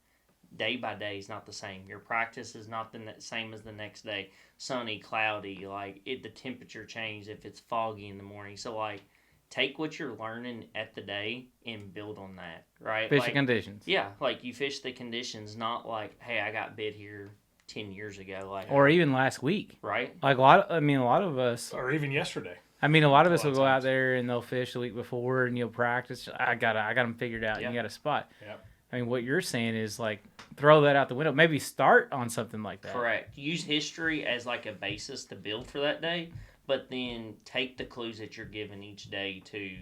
Speaker 2: day by day is not the same. Your practice is not the same as the next day. Sunny, cloudy, like the temperature changes if it's foggy in the morning. So like, take what you're learning at the day and build on that, right?
Speaker 4: fishing
Speaker 2: Like,
Speaker 4: conditions.
Speaker 2: yeah, like you fish the conditions, not like, hey, I got bit here 10 years ago, like,
Speaker 4: Or even last week.
Speaker 2: right?
Speaker 4: Like a lot of us.
Speaker 5: Or even yesterday.
Speaker 4: I mean, a lot of us
Speaker 5: A lot
Speaker 4: will
Speaker 5: of
Speaker 4: go out
Speaker 5: times.
Speaker 4: there and they'll fish the week before, and you'll practice. I got them figured out.
Speaker 2: Yeah.
Speaker 4: And you got a spot.
Speaker 5: Yep.
Speaker 4: I mean, what you're saying is like throw that out the window. Maybe start on something like that.
Speaker 2: Correct. Use history as like a basis to build for that day, but then take the clues that you're given each day to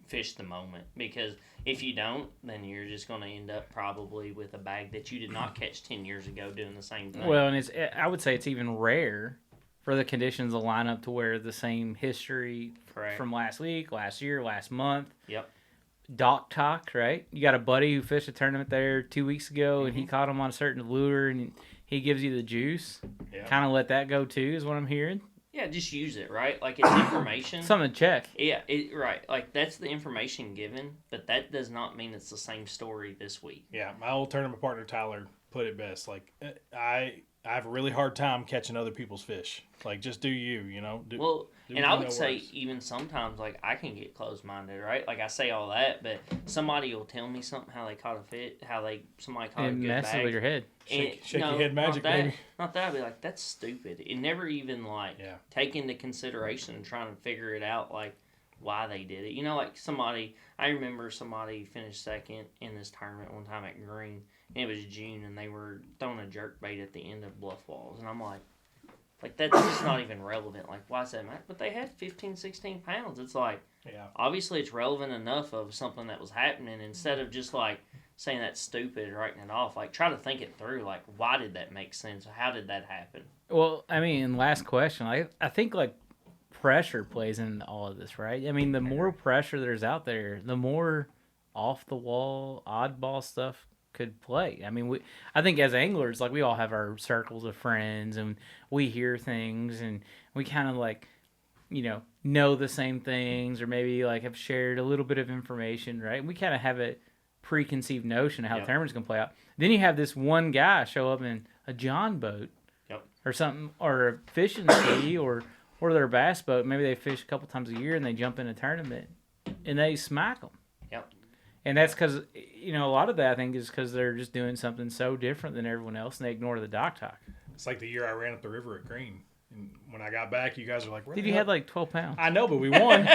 Speaker 2: fish the moment. Because if you don't, then you're just going to end up probably with a bag that you did not catch 10 years ago doing the same thing.
Speaker 4: Well, and I would say it's even rare for the conditions to line up to where the same history
Speaker 2: Correct.
Speaker 4: from last week, last year, last month.
Speaker 2: Yep.
Speaker 4: Dock talk, right? You got a buddy who fished a tournament there 2 weeks ago, and he caught him on a certain lure, and he gives you the juice.
Speaker 5: Yeah.
Speaker 4: Kind of let that go too, is what I'm hearing.
Speaker 2: Yeah, just use it, right? Like it's information.
Speaker 4: Something to check.
Speaker 2: Yeah, right. Like that's the information given, but that does not mean it's the same story this week.
Speaker 5: Yeah, my old tournament partner Tyler put it best. Like I have a really hard time catching other people's fish. Like just do you, you know. Do
Speaker 2: and I
Speaker 5: what you
Speaker 2: would
Speaker 5: know
Speaker 2: say
Speaker 5: works.
Speaker 2: even sometimes like I can get closed-minded, right? Like I say all that, but somebody will tell me something how they caught a fit, somebody caught
Speaker 4: It
Speaker 2: a good
Speaker 4: messes
Speaker 2: bag.
Speaker 4: with your head.
Speaker 5: Shake
Speaker 2: No,
Speaker 5: your head magic,
Speaker 2: not that,
Speaker 5: baby.
Speaker 2: Not that. I'd be like, that's stupid. It never even take into consideration and trying to figure it out like why they did it. You know, like I remember somebody finished second in this tournament one time at Green, and it was June, and they were throwing a jerk bait at the end of bluff walls, and I'm like that's just not even relevant. Like, why is that matter? But they had 15, 16 pounds. It's like, obviously it's relevant enough of something that was happening instead of just like saying that's stupid and writing it off. Like, try to think it through. Like, why did that make sense? How did that happen?
Speaker 4: Well, I mean, last question. I think like pressure plays into all of this, right? I mean, the more pressure there's out there, the more off the wall, oddball stuff could play. I mean, I think as anglers, like we all have our circles of friends, and we hear things, and we kind of like, know the same things, or maybe like have shared a little bit of information, right? And we kind of have a preconceived notion of how tournaments can play out. Then you have this one guy show up in a John boat, or something, or a fishing ski, or their bass boat. Maybe they fish a couple times a year, and they jump in a tournament, and they smack them.
Speaker 2: Yep.
Speaker 4: And that's because, a lot of that, I think, is because they're just doing something so different than everyone else, and they ignore the dock talk.
Speaker 5: It's like the year I ran up the river at Green. And when I got back, you guys were like,
Speaker 4: Dude, you had like 12 pounds.
Speaker 5: I know, but we won.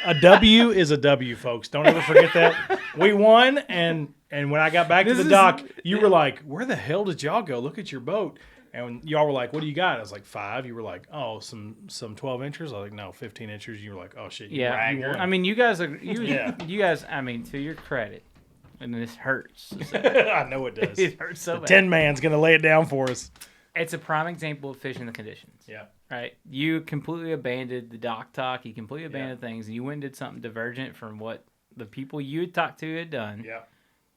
Speaker 5: A W is a W, folks. Don't ever forget that. We won, and when I got back to the dock, you were like, where the hell did y'all go? Look at your boat. And y'all were like, what do you got? I was like, 5. You were like, oh, some 12 inchers. I was like, no, 15 inches. You were like, oh, shit. You won.
Speaker 4: I mean, you guys, you guys, I mean, to your credit, and this hurts.
Speaker 5: I know it does.
Speaker 4: It hurts so
Speaker 5: the
Speaker 4: bad.
Speaker 5: 10 man's going to lay it down for us.
Speaker 4: It's a prime example of fishing the conditions.
Speaker 5: Yeah.
Speaker 4: Right? You completely abandoned the dock talk. You completely abandoned things. And you went and did something divergent from what the people you had talked to had done.
Speaker 5: Yeah.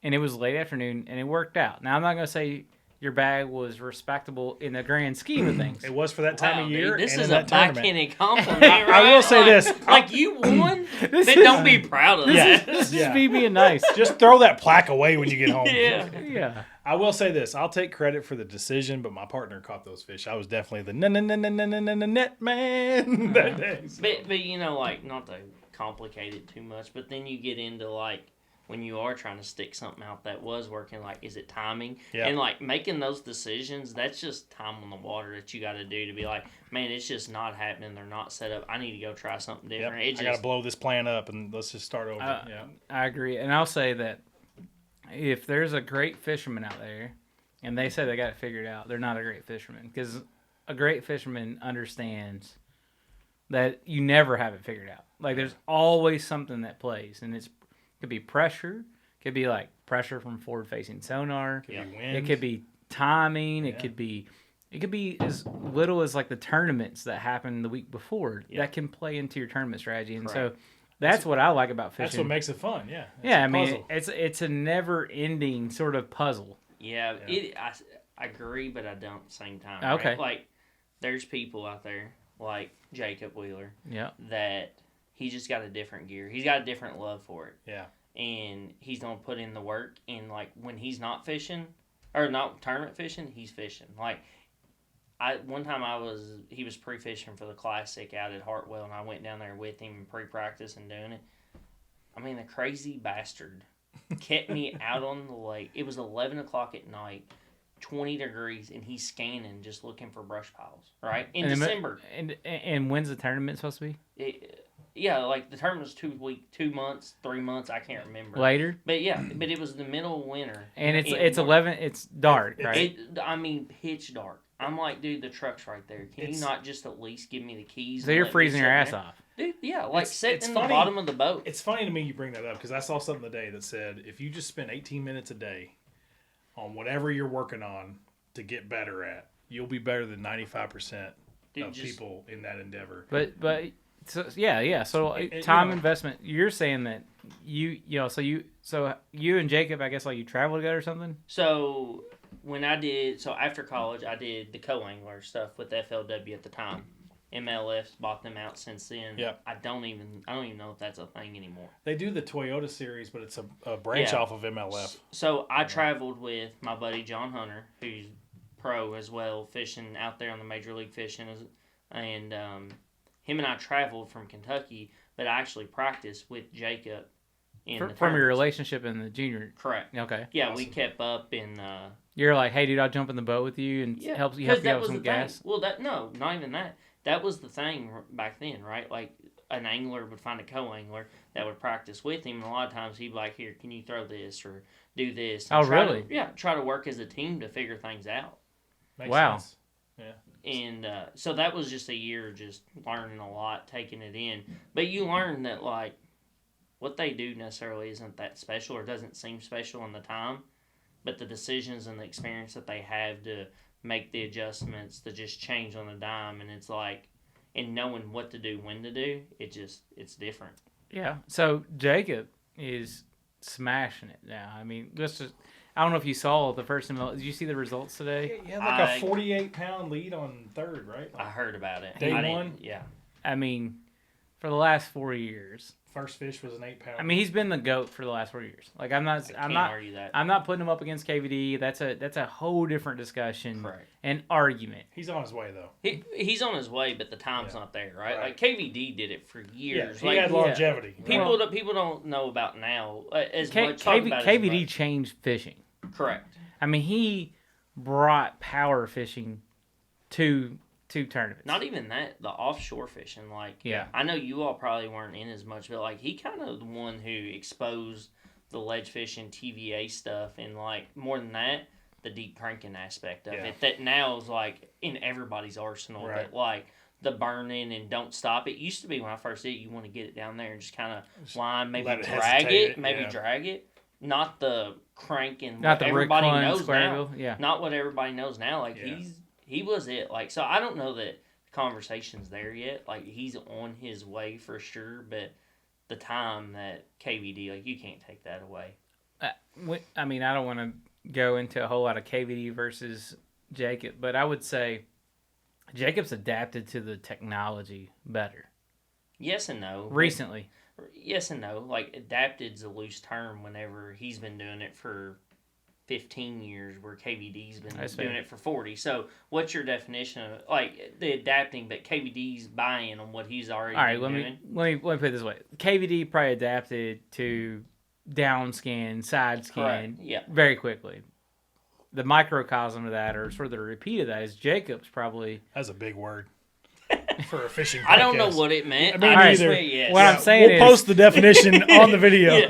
Speaker 4: And it was late afternoon, and it worked out. Now, I'm not going to say your bag was respectable in the grand scheme of things.
Speaker 5: It was for that time of year.
Speaker 2: Dude, this
Speaker 5: and
Speaker 2: is
Speaker 5: in
Speaker 2: a
Speaker 5: that tournament.
Speaker 2: backhanded compliment, right?
Speaker 5: I will say this.
Speaker 2: Like, you won? But don't be proud of that.
Speaker 4: This is me being nice.
Speaker 5: Just throw that plaque away when you get home.
Speaker 4: Yeah.
Speaker 5: I will say this. I'll take credit for the decision, but my partner caught those fish. I was definitely the net man that day. So.
Speaker 2: But like, not to complicate it too much, but then you get into, like, when you are trying to stick something out that was working, like, is it timing?
Speaker 5: Yeah.
Speaker 2: And, like, making those decisions, that's just time on the water that you got to do to be like, man, it's just not happening. They're not set up. I need to go try something different.
Speaker 5: Yep. I got to blow this plan up, and let's just start over.
Speaker 4: I agree. And I'll say that if there's a great fisherman out there, and they say they got it figured out, they're not a great fisherman. Because a great fisherman understands that you never have it figured out. Like, there's always something that plays, and it could be pressure. It could be like pressure from forward-facing sonar. It could be timing. It could be as little as like the tournaments that happened the week before that can play into your tournament strategy. And so that's what I like about fishing.
Speaker 5: That's what makes it fun. Yeah.
Speaker 4: I mean, it's a never-ending sort of puzzle.
Speaker 2: Yeah. I agree, but I don't at the same time.
Speaker 4: Okay.
Speaker 2: Right? Like, there's people out there like Jacob Wheeler.
Speaker 4: Yeah.
Speaker 2: That he's just got a different gear. He's got a different love for it.
Speaker 5: Yeah.
Speaker 2: And he's going to put in the work. And, like, when he's not fishing, or not tournament fishing, he's fishing. Like, one time he was pre-fishing for the Classic out at Hartwell, and I went down there with him pre-practice and doing it. I mean, the crazy bastard kept me out on the lake. It was 11 o'clock at night, 20 degrees, and he's scanning, just looking for brush piles, right? In December.
Speaker 4: And when's the tournament supposed to be?
Speaker 2: Yeah, like the tournament was 2 months, 3 months, I can't remember.
Speaker 4: Later,
Speaker 2: But yeah, but it was the middle of winter.
Speaker 4: and it's 11. It's dark, right?
Speaker 2: I mean, pitch dark. I'm like, dude, the truck's right there. Can you not just at least give me the keys?
Speaker 4: So you're freezing your ass off.
Speaker 2: Dude, yeah, like sitting
Speaker 5: it's
Speaker 2: in
Speaker 5: funny.
Speaker 2: the bottom of the boat.
Speaker 5: It's funny to me you bring that up because I saw something today that said if you just spend 18 minutes a day on whatever you're working on to get better at, you'll be better than 95% of people in that endeavor.
Speaker 4: But so yeah. So time investment. You're saying that you and Jacob, I guess, like you travel together or something.
Speaker 2: So after college, I did the co-angler stuff with FLW at the time. MLF's bought them out since then.
Speaker 5: Yeah.
Speaker 2: I don't even know if that's a thing anymore.
Speaker 5: They do the Toyota series, but it's a branch off of MLF.
Speaker 2: So I traveled with my buddy John Hunter, who's pro as well, fishing out there on the Major League Fishing, and him and I traveled from Kentucky, but I actually practiced with Jacob
Speaker 4: From your relationship in the junior.
Speaker 2: Correct.
Speaker 4: Okay.
Speaker 2: Yeah,
Speaker 5: awesome.
Speaker 2: we kept up in.
Speaker 4: You're like, hey, dude, I'll jump in the boat with you and help you out with some gas.
Speaker 2: Well, not even that. That was the thing back then, right? Like an angler would find a co-angler that would practice with him, and a lot of times he'd be like, "Here, can you throw this or do this?" And
Speaker 4: really?
Speaker 2: Try to work as a team to figure things out.
Speaker 5: Makes sense. Yeah.
Speaker 2: And so that was just a year just learning a lot, taking it in. But you learn that, like, what they do necessarily isn't that special or doesn't seem special in the time, but the decisions and the experience that they have to make the adjustments, to just change on a dime, and it's like, and knowing what to do, when to do, it's different.
Speaker 4: Yeah. So Jacob is smashing it now. I mean, I don't know if you saw the first ML. Did you see the results today?
Speaker 5: You had like a 48-pound lead on third, right?
Speaker 2: I heard about it.
Speaker 5: Day one?
Speaker 2: Yeah.
Speaker 4: I mean, for the last 4 years.
Speaker 5: First fish was an 8-pound.
Speaker 4: I mean, he's been the GOAT for the last 4 years. Like, I'm not
Speaker 2: argue that.
Speaker 4: I'm not putting him up against KVD. That's a whole different discussion.
Speaker 2: Correct.
Speaker 4: And argument.
Speaker 5: He's on his way though.
Speaker 2: He's on his way, but the time's not there, right? Like KVD did it for years.
Speaker 5: Yeah, he had longevity.
Speaker 2: People don't know about now as much.
Speaker 4: KVD changed fishing.
Speaker 2: Correct.
Speaker 4: I mean, he brought power fishing to tournaments.
Speaker 2: Not even that, the offshore fishing. Like, I know you all probably weren't in as much, but like he kind of the one who exposed the ledge fishing TVA stuff, and like more than that, the deep cranking aspect of it. That now is like in everybody's arsenal.
Speaker 5: Right.
Speaker 2: But like the burning and don't stop. It used to be when I first did it, you want to get it down there and just kind of line, maybe drag it. Not the crank and
Speaker 4: not
Speaker 2: what
Speaker 4: the
Speaker 2: everybody
Speaker 4: Rick
Speaker 2: knows now.
Speaker 4: Yeah.
Speaker 2: Not what everybody knows now. Like he was it. Like, so I don't know that the conversation's there yet. Like, he's on his way for sure, but the time that KVD, like, you can't take that away.
Speaker 4: I mean, I don't want to go into a whole lot of KVD versus Jacob, but I would say Jacob's adapted to the technology better.
Speaker 2: Yes and no.
Speaker 4: Recently.
Speaker 2: Yes and no. Like, adapted's a loose term whenever he's been doing it for 15 years, where KVD's been doing it for 40. So what's your definition of, like, the adapting, but KVD's buying on what he's already doing?
Speaker 4: Let me put it this way. KVD probably adapted to down scan, side scan very quickly. The microcosm of that, or sort of the repeat of that, is Jacob's probably...
Speaker 5: That's a big word for a fishing podcast.
Speaker 2: I don't know what it meant.
Speaker 5: I mean, neither.
Speaker 2: Yes.
Speaker 4: What I'm saying
Speaker 5: we'll post the definition on the video.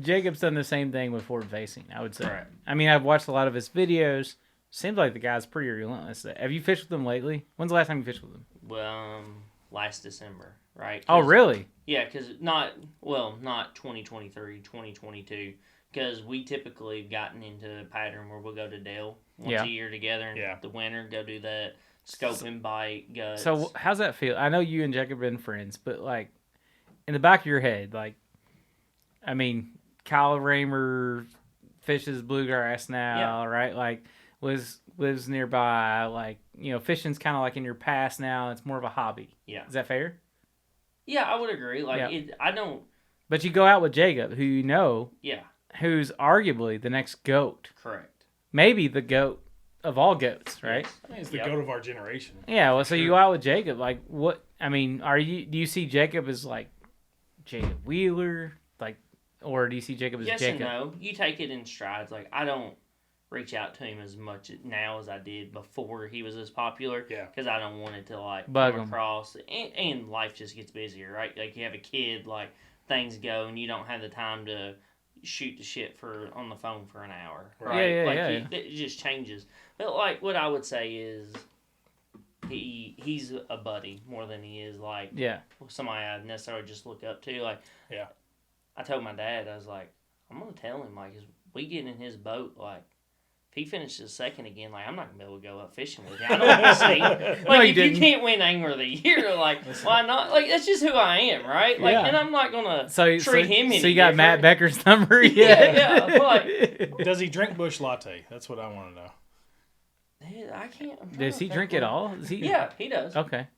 Speaker 4: Jacob's done the same thing with forward facing, I would say.
Speaker 2: Right.
Speaker 4: I mean, I've watched a lot of his videos. Seems like the guy's pretty relentless. Have you fished with him lately? When's the last time you fished with him?
Speaker 2: Well, last December, right?
Speaker 4: Oh, really?
Speaker 2: Yeah, because not 2023, 2022. Because we typically have gotten into a pattern where we'll go to Dale once a year together, and the winter go do that scope and bite guts.
Speaker 4: So how's that feel? I know you and Jacob have been friends, but like in the back of your head, like, I mean, Kyle Raymer fishes bluegrass now, right? Like, lives nearby. Like, you know, fishing's kind of like in your past now. It's more of a hobby.
Speaker 2: Yeah.
Speaker 4: Is that fair?
Speaker 2: Yeah, I would agree. Like, I don't.
Speaker 4: But you go out with Jacob, who you know.
Speaker 2: Yeah.
Speaker 4: Who's arguably the next GOAT.
Speaker 2: Correct.
Speaker 4: Maybe the GOAT of all GOATs, right?
Speaker 5: I think it's the GOAT of our generation.
Speaker 4: Yeah, well, so you go out with Jacob. Like, what? I mean, do you see Jacob as like Jacob Wheeler? Like, or do you see Jacob as
Speaker 2: Jacob?
Speaker 4: Jacob?
Speaker 2: Yes and no. You take it in strides. Like, I don't reach out to him as much now as I did before he was as popular.
Speaker 5: Yeah.
Speaker 2: Because I don't want it to like
Speaker 4: Bug
Speaker 2: come
Speaker 4: 'em.
Speaker 2: across, and life just gets busier, right? Like you have a kid, like things go, and you don't have the time to shoot the shit on the phone for an hour, right?
Speaker 4: Yeah.
Speaker 2: It just changes. But like what I would say is, he's a buddy more than he is like somebody I necessarily just look up to. Like,
Speaker 5: Yeah.
Speaker 2: I told my dad, I was like, I'm gonna tell him, like, as we get in his boat, like, if he finishes second again, like, I'm not gonna be able to go up fishing with you. I don't want to see. Like,
Speaker 4: No,
Speaker 2: if you can't win Angler of the Year, like, why not? Like, that's just who I am, right? Like, and I'm not gonna treat him any
Speaker 4: So you got
Speaker 2: different.
Speaker 4: Matt Becker's number? Yeah.
Speaker 2: Like,
Speaker 5: Does he drink Bush Latte? That's what I want to know.
Speaker 2: I can't.
Speaker 4: Does he drink it all?
Speaker 2: Yeah, he does.
Speaker 4: Okay.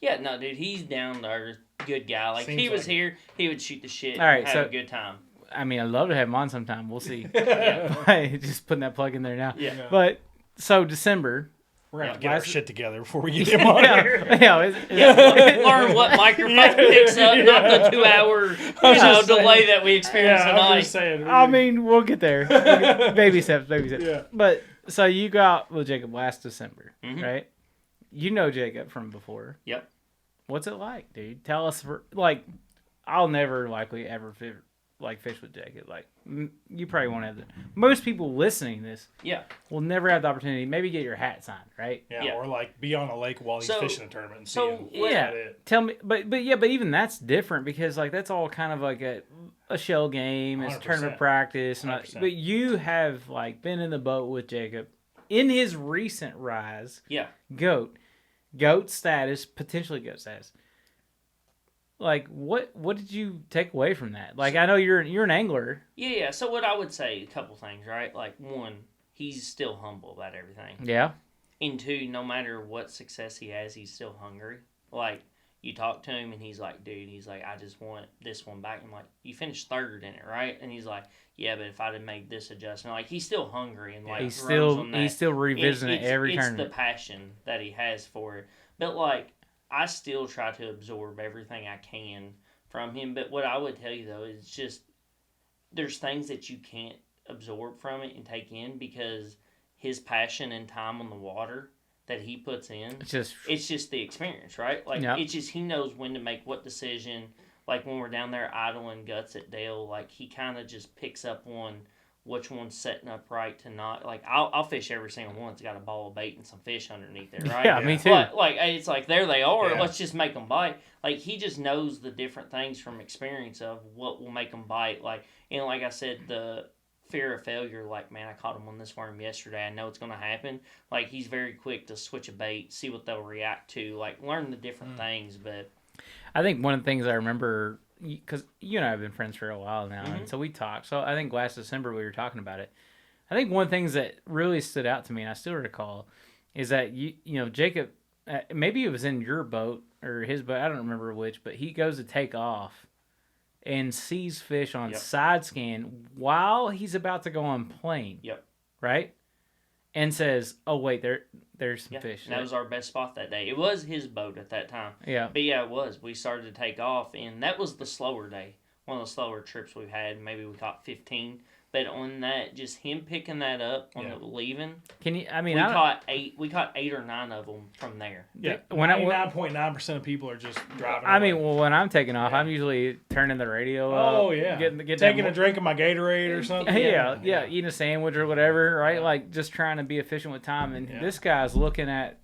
Speaker 2: Yeah, no, dude, he's down to earth, good guy. Like,
Speaker 5: Seems
Speaker 2: if he was
Speaker 5: like
Speaker 2: here, he would shoot the shit
Speaker 4: All right,
Speaker 2: and have a good time.
Speaker 4: I mean, I'd love to have him on sometime. We'll see.
Speaker 2: Yeah.
Speaker 4: Just putting that plug in there now.
Speaker 2: Yeah.
Speaker 4: But so December.
Speaker 5: We're gonna have to get
Speaker 4: Last-
Speaker 5: our shit together before we get him on here.
Speaker 2: Learn what microphone picks up, not the 2 hour delay that we experienced
Speaker 5: I'm
Speaker 2: tonight.
Speaker 5: just saying.
Speaker 4: I mean, we'll get there. Baby steps.
Speaker 5: Yeah.
Speaker 4: But so you go out with Jacob last December,
Speaker 2: Mhm.
Speaker 4: right? You know Jacob from before.
Speaker 2: Yep.
Speaker 4: What's it like, dude? Tell us. Like, I'll never likely ever fish with Jacob. Like, you probably won't have the. Most people listening to this,
Speaker 2: Yeah.
Speaker 4: will never have the opportunity. Maybe get your hat signed, right?
Speaker 5: Yeah, or like be on a lake while he's fishing a tournament and see him.
Speaker 4: Yeah.
Speaker 5: That's it.
Speaker 4: Tell me, but even that's different because like that's all kind of like a shell game. It's
Speaker 5: 100%.
Speaker 4: tournament practice, and
Speaker 5: 100%.
Speaker 4: but you have like been in the boat with Jacob in his recent rise.
Speaker 2: Yeah.
Speaker 4: Goat status, potentially goat status. Like what did you take away from that? Like I know you're an angler.
Speaker 2: Yeah. So what I would say, a couple things, right? Like, one, he's still humble about everything.
Speaker 4: Yeah.
Speaker 2: And two, no matter what success he has, he's still hungry. Like, you talk to him and he's like, dude, he's like, I just want this one back. I'm like, you finished third in it, right? And he's like, yeah, but if I'd have made this adjustment, like, he's still hungry and like
Speaker 4: He's
Speaker 2: grows on that.
Speaker 4: still revisiting it every
Speaker 2: It's
Speaker 4: tournament.
Speaker 2: the passion that he has for it. But like, I still try to absorb everything I can from him. But what I would tell you though is just there's things that you can't absorb from it and take in because his passion and time on the water that he puts in, it's just the experience, right? Like, it's just he knows when to make what decision. Like, when we're down there idling guts at Dale, like, he kind of just picks up on which one's setting up right to not. Like, I'll fish every single one that's got a ball of bait and some fish underneath it, right?
Speaker 4: Yeah, me too.
Speaker 2: But, like, it's like, there they are.
Speaker 5: Yeah.
Speaker 2: Let's just make them bite. Like, he just knows the different things from experience of what will make them bite. Like, and like I said, the fear of failure, like, man, I caught him on this worm yesterday. I know it's going to happen. Like, he's very quick to switch a bait, see what they'll react to, like, learn the different things. But
Speaker 4: I think one of the things I remember, because you and I have been friends for a while now, and so we talked. So I think last December we were talking about it. I think one of the things that really stood out to me, and I still recall, is that you know Jacob, maybe it was in your boat or his boat, I don't remember which, but he goes to take off and sees fish on side scan while he's about to go on plane.
Speaker 2: Yep.
Speaker 4: Right? And says, "Oh wait, there's some fish."
Speaker 2: That was our best spot that day. It was his boat at that time.
Speaker 4: Yeah.
Speaker 2: But yeah, it was. We started to take off, and that was the slower day. One of the slower trips we've had. Maybe we caught 15. But on that, just him picking that up on the leaving.
Speaker 4: Can you? I mean,
Speaker 2: we caught 8. We caught 8 or 9 of them from there.
Speaker 5: Yeah, 99.9% of people are just driving.
Speaker 4: I mean, well, when I'm taking off, I'm usually turning the radio up.
Speaker 5: Oh yeah, taking a drink of my Gatorade or something.
Speaker 4: Yeah, eating a sandwich or whatever, right? Like just trying to be efficient with time. And this guy's looking at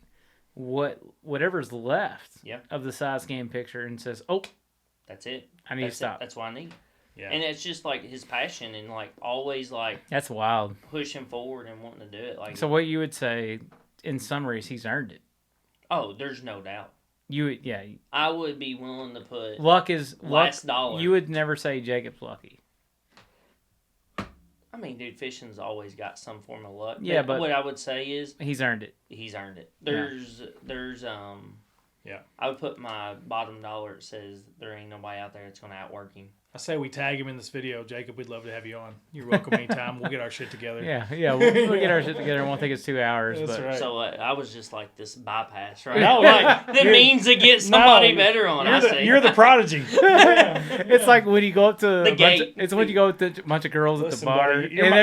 Speaker 4: whatever's left of the side scan picture and says, "Oh,
Speaker 2: that's it.
Speaker 4: I need to stop.
Speaker 2: That's what I need."
Speaker 5: Yeah.
Speaker 2: And it's just like his passion and like always like
Speaker 4: that's wild.
Speaker 2: Pushing forward and wanting to do it. Like,
Speaker 4: so what you would say in summary is he's earned it.
Speaker 2: Oh, there's no doubt. I would be willing to put
Speaker 4: last
Speaker 2: dollar.
Speaker 4: You would never say Jacob's lucky.
Speaker 2: I mean, dude, fishing's always got some form of luck.
Speaker 4: Yeah, but
Speaker 2: what I would say is
Speaker 4: he's earned it.
Speaker 2: He's earned it. There's
Speaker 5: Yeah.
Speaker 2: I would put my bottom dollar. It says there ain't nobody out there that's gonna outwork him.
Speaker 5: I say we tag him in this video, Jacob. We'd love to have you on. You're welcome anytime. We'll get our shit together.
Speaker 4: Yeah, we'll get our shit together. It won't take us 2 hours.
Speaker 5: That's
Speaker 4: but
Speaker 5: right.
Speaker 2: So I was just like this bypass, right?
Speaker 5: No,
Speaker 2: like the means to get somebody better on.
Speaker 5: You're the prodigy.
Speaker 4: It's like when you go up to
Speaker 2: The gate.
Speaker 4: It's when you go up to a bunch of girls at the
Speaker 5: Listen,
Speaker 4: bar,
Speaker 5: buddy,
Speaker 4: and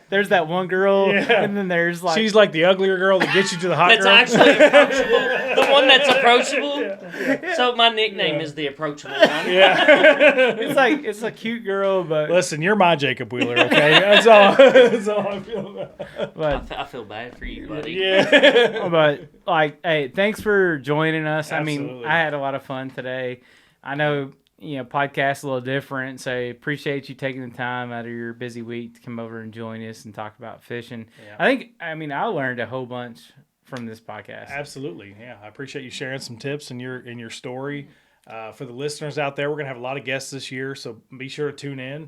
Speaker 4: there's that one girl, and then there's like
Speaker 5: She's like the uglier girl that gets you to the hot
Speaker 2: that's
Speaker 5: girl.
Speaker 2: actually approachable. The one that's approachable. So my nickname is the approachable one.
Speaker 5: Yeah.
Speaker 4: it's a cute girl, but
Speaker 5: Listen, you're my Jacob Wheeler, okay? That's all I feel about.
Speaker 4: but
Speaker 2: I feel bad for you, buddy.
Speaker 5: Yeah.
Speaker 4: but like, hey, thanks for joining us. I mean,
Speaker 5: Absolutely.
Speaker 4: I had a lot of fun today. I know, podcast's a little different, so appreciate you taking the time out of your busy week to come over and join us and talk about fishing.
Speaker 5: Yeah.
Speaker 4: I learned a whole bunch from this podcast.
Speaker 5: Absolutely. Yeah. I appreciate you sharing some tips in your story. For the listeners out there, we're going to have a lot of guests this year, so be sure to tune in.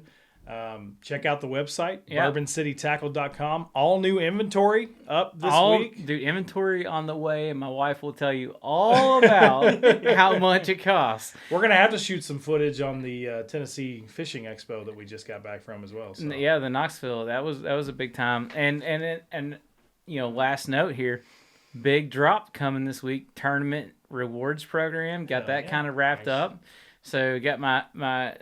Speaker 5: Check out the website, bourboncitytackle.com. All new inventory up this week.
Speaker 4: Dude, inventory on the way, and my wife will tell you all about how much it costs.
Speaker 5: We're going to have to shoot some footage on the Tennessee Fishing Expo that we just got back from as well. So.
Speaker 4: Yeah, the Knoxville, that was a big time. And last note here, big drop coming this week. Tournament rewards program, got that kind of wrapped up. So got my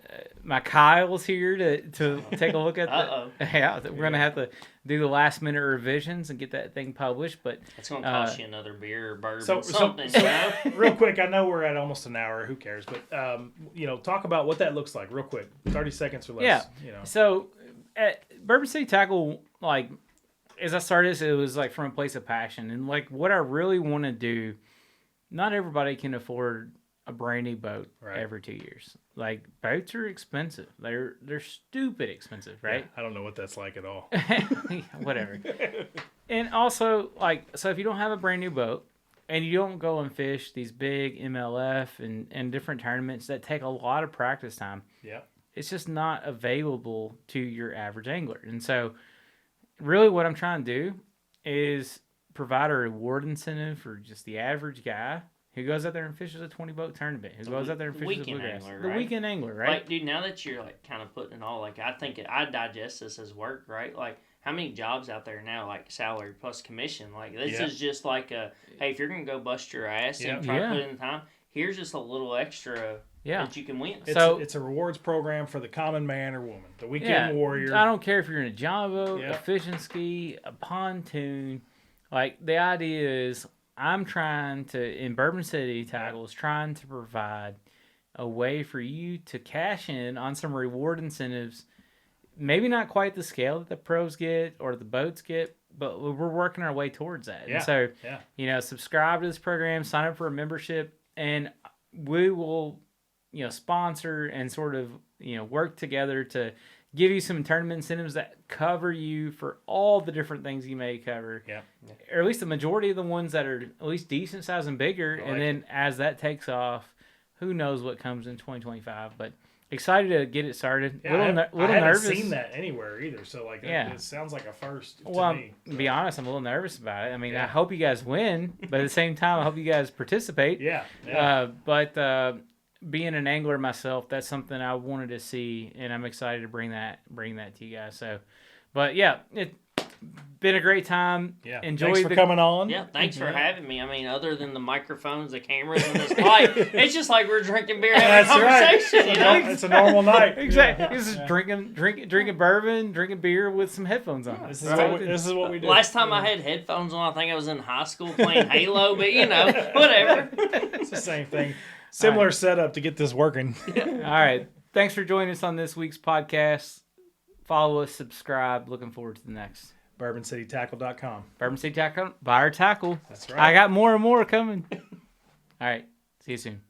Speaker 4: Kyle's here to take a look at we're gonna have to do the last minute revisions and get that thing published. But
Speaker 2: it's gonna cost you another beer or bourbon,
Speaker 5: so
Speaker 2: something.
Speaker 5: Real quick, I know we're at almost an hour. Who cares? But talk about what that looks like, real quick. 30 seconds or less.
Speaker 4: Yeah. So at Bourbon City Tackle, like as I started this, it was like from a place of passion and like what I really want to do. Not everybody can afford a brand new boat every 2 years. Like boats are expensive. They're stupid expensive, right?
Speaker 5: Yeah, I don't know what that's like at all.
Speaker 4: Whatever. And also, so if you don't have a brand new boat and you don't go and fish these big MLF and different tournaments that take a lot of practice time, it's just not available to your average angler. And so really what I'm trying to do is provide a reward incentive for just the average guy who goes out there and fishes a 20-boat tournament, who goes out there and fishes a bluegrass.
Speaker 2: Angler,
Speaker 4: the weekend angler, right?
Speaker 2: Like, dude, now that you're like kind of putting it all, like I think I digest this as work, right? Like, how many jobs out there now, like salary plus commission? Like, this is just like hey, if you're gonna go bust your ass and try to put in the time, here's just a little extra that you can win.
Speaker 5: It's a rewards program for the common man or woman, the weekend warrior.
Speaker 4: I don't care if you're in a John boat, a fishing ski, a pontoon. Like, the idea is I'm trying to, in Bourbon City Tackles, trying to provide a way for you to cash in on some reward incentives. Maybe not quite the scale that the pros get or the boats get, but we're working our way towards that.
Speaker 5: Yeah.
Speaker 4: And so, subscribe to this program, sign up for a membership, and we will, sponsor and sort of, work together to give you some tournament incentives that cover you for all the different things you may cover.
Speaker 5: Yeah.
Speaker 4: Or at least the majority of the ones that are at least decent size and bigger. And then as that takes off, who knows what comes in 2025. But excited to get it started.
Speaker 5: Yeah,
Speaker 4: little
Speaker 5: I haven't
Speaker 4: nervous.
Speaker 5: seen that anywhere either. So it sounds like a first to me.
Speaker 4: To be honest, I'm a little nervous about it. I mean, I hope you guys win, but at the same time, I hope you guys participate.
Speaker 5: Yeah.
Speaker 4: Being an angler myself, that's something I wanted to see, and I'm excited to bring that to you guys. So, but yeah, it's been a great time.
Speaker 5: Yeah,
Speaker 4: Enjoy
Speaker 5: thanks for coming on.
Speaker 2: Yeah, thanks for having me. I mean, other than the microphones, the cameras, and this light, it's just like we're drinking beer, having a conversation.
Speaker 5: Right. It's a normal night.
Speaker 4: Exactly. This is drinking bourbon, drinking beer with some headphones on.
Speaker 5: This is what we do.
Speaker 2: Last time I had headphones on, I think I was in high school playing Halo, but whatever.
Speaker 5: It's the same thing. Similar setup to get this working.
Speaker 4: All right. Thanks for joining us on this week's podcast. Follow us, subscribe. Looking forward to the next.
Speaker 5: BourbonCityTackle.com.
Speaker 4: Bourbon City Tackle. Buy our tackle.
Speaker 5: That's right.
Speaker 4: I got more and more coming. All right. See you soon.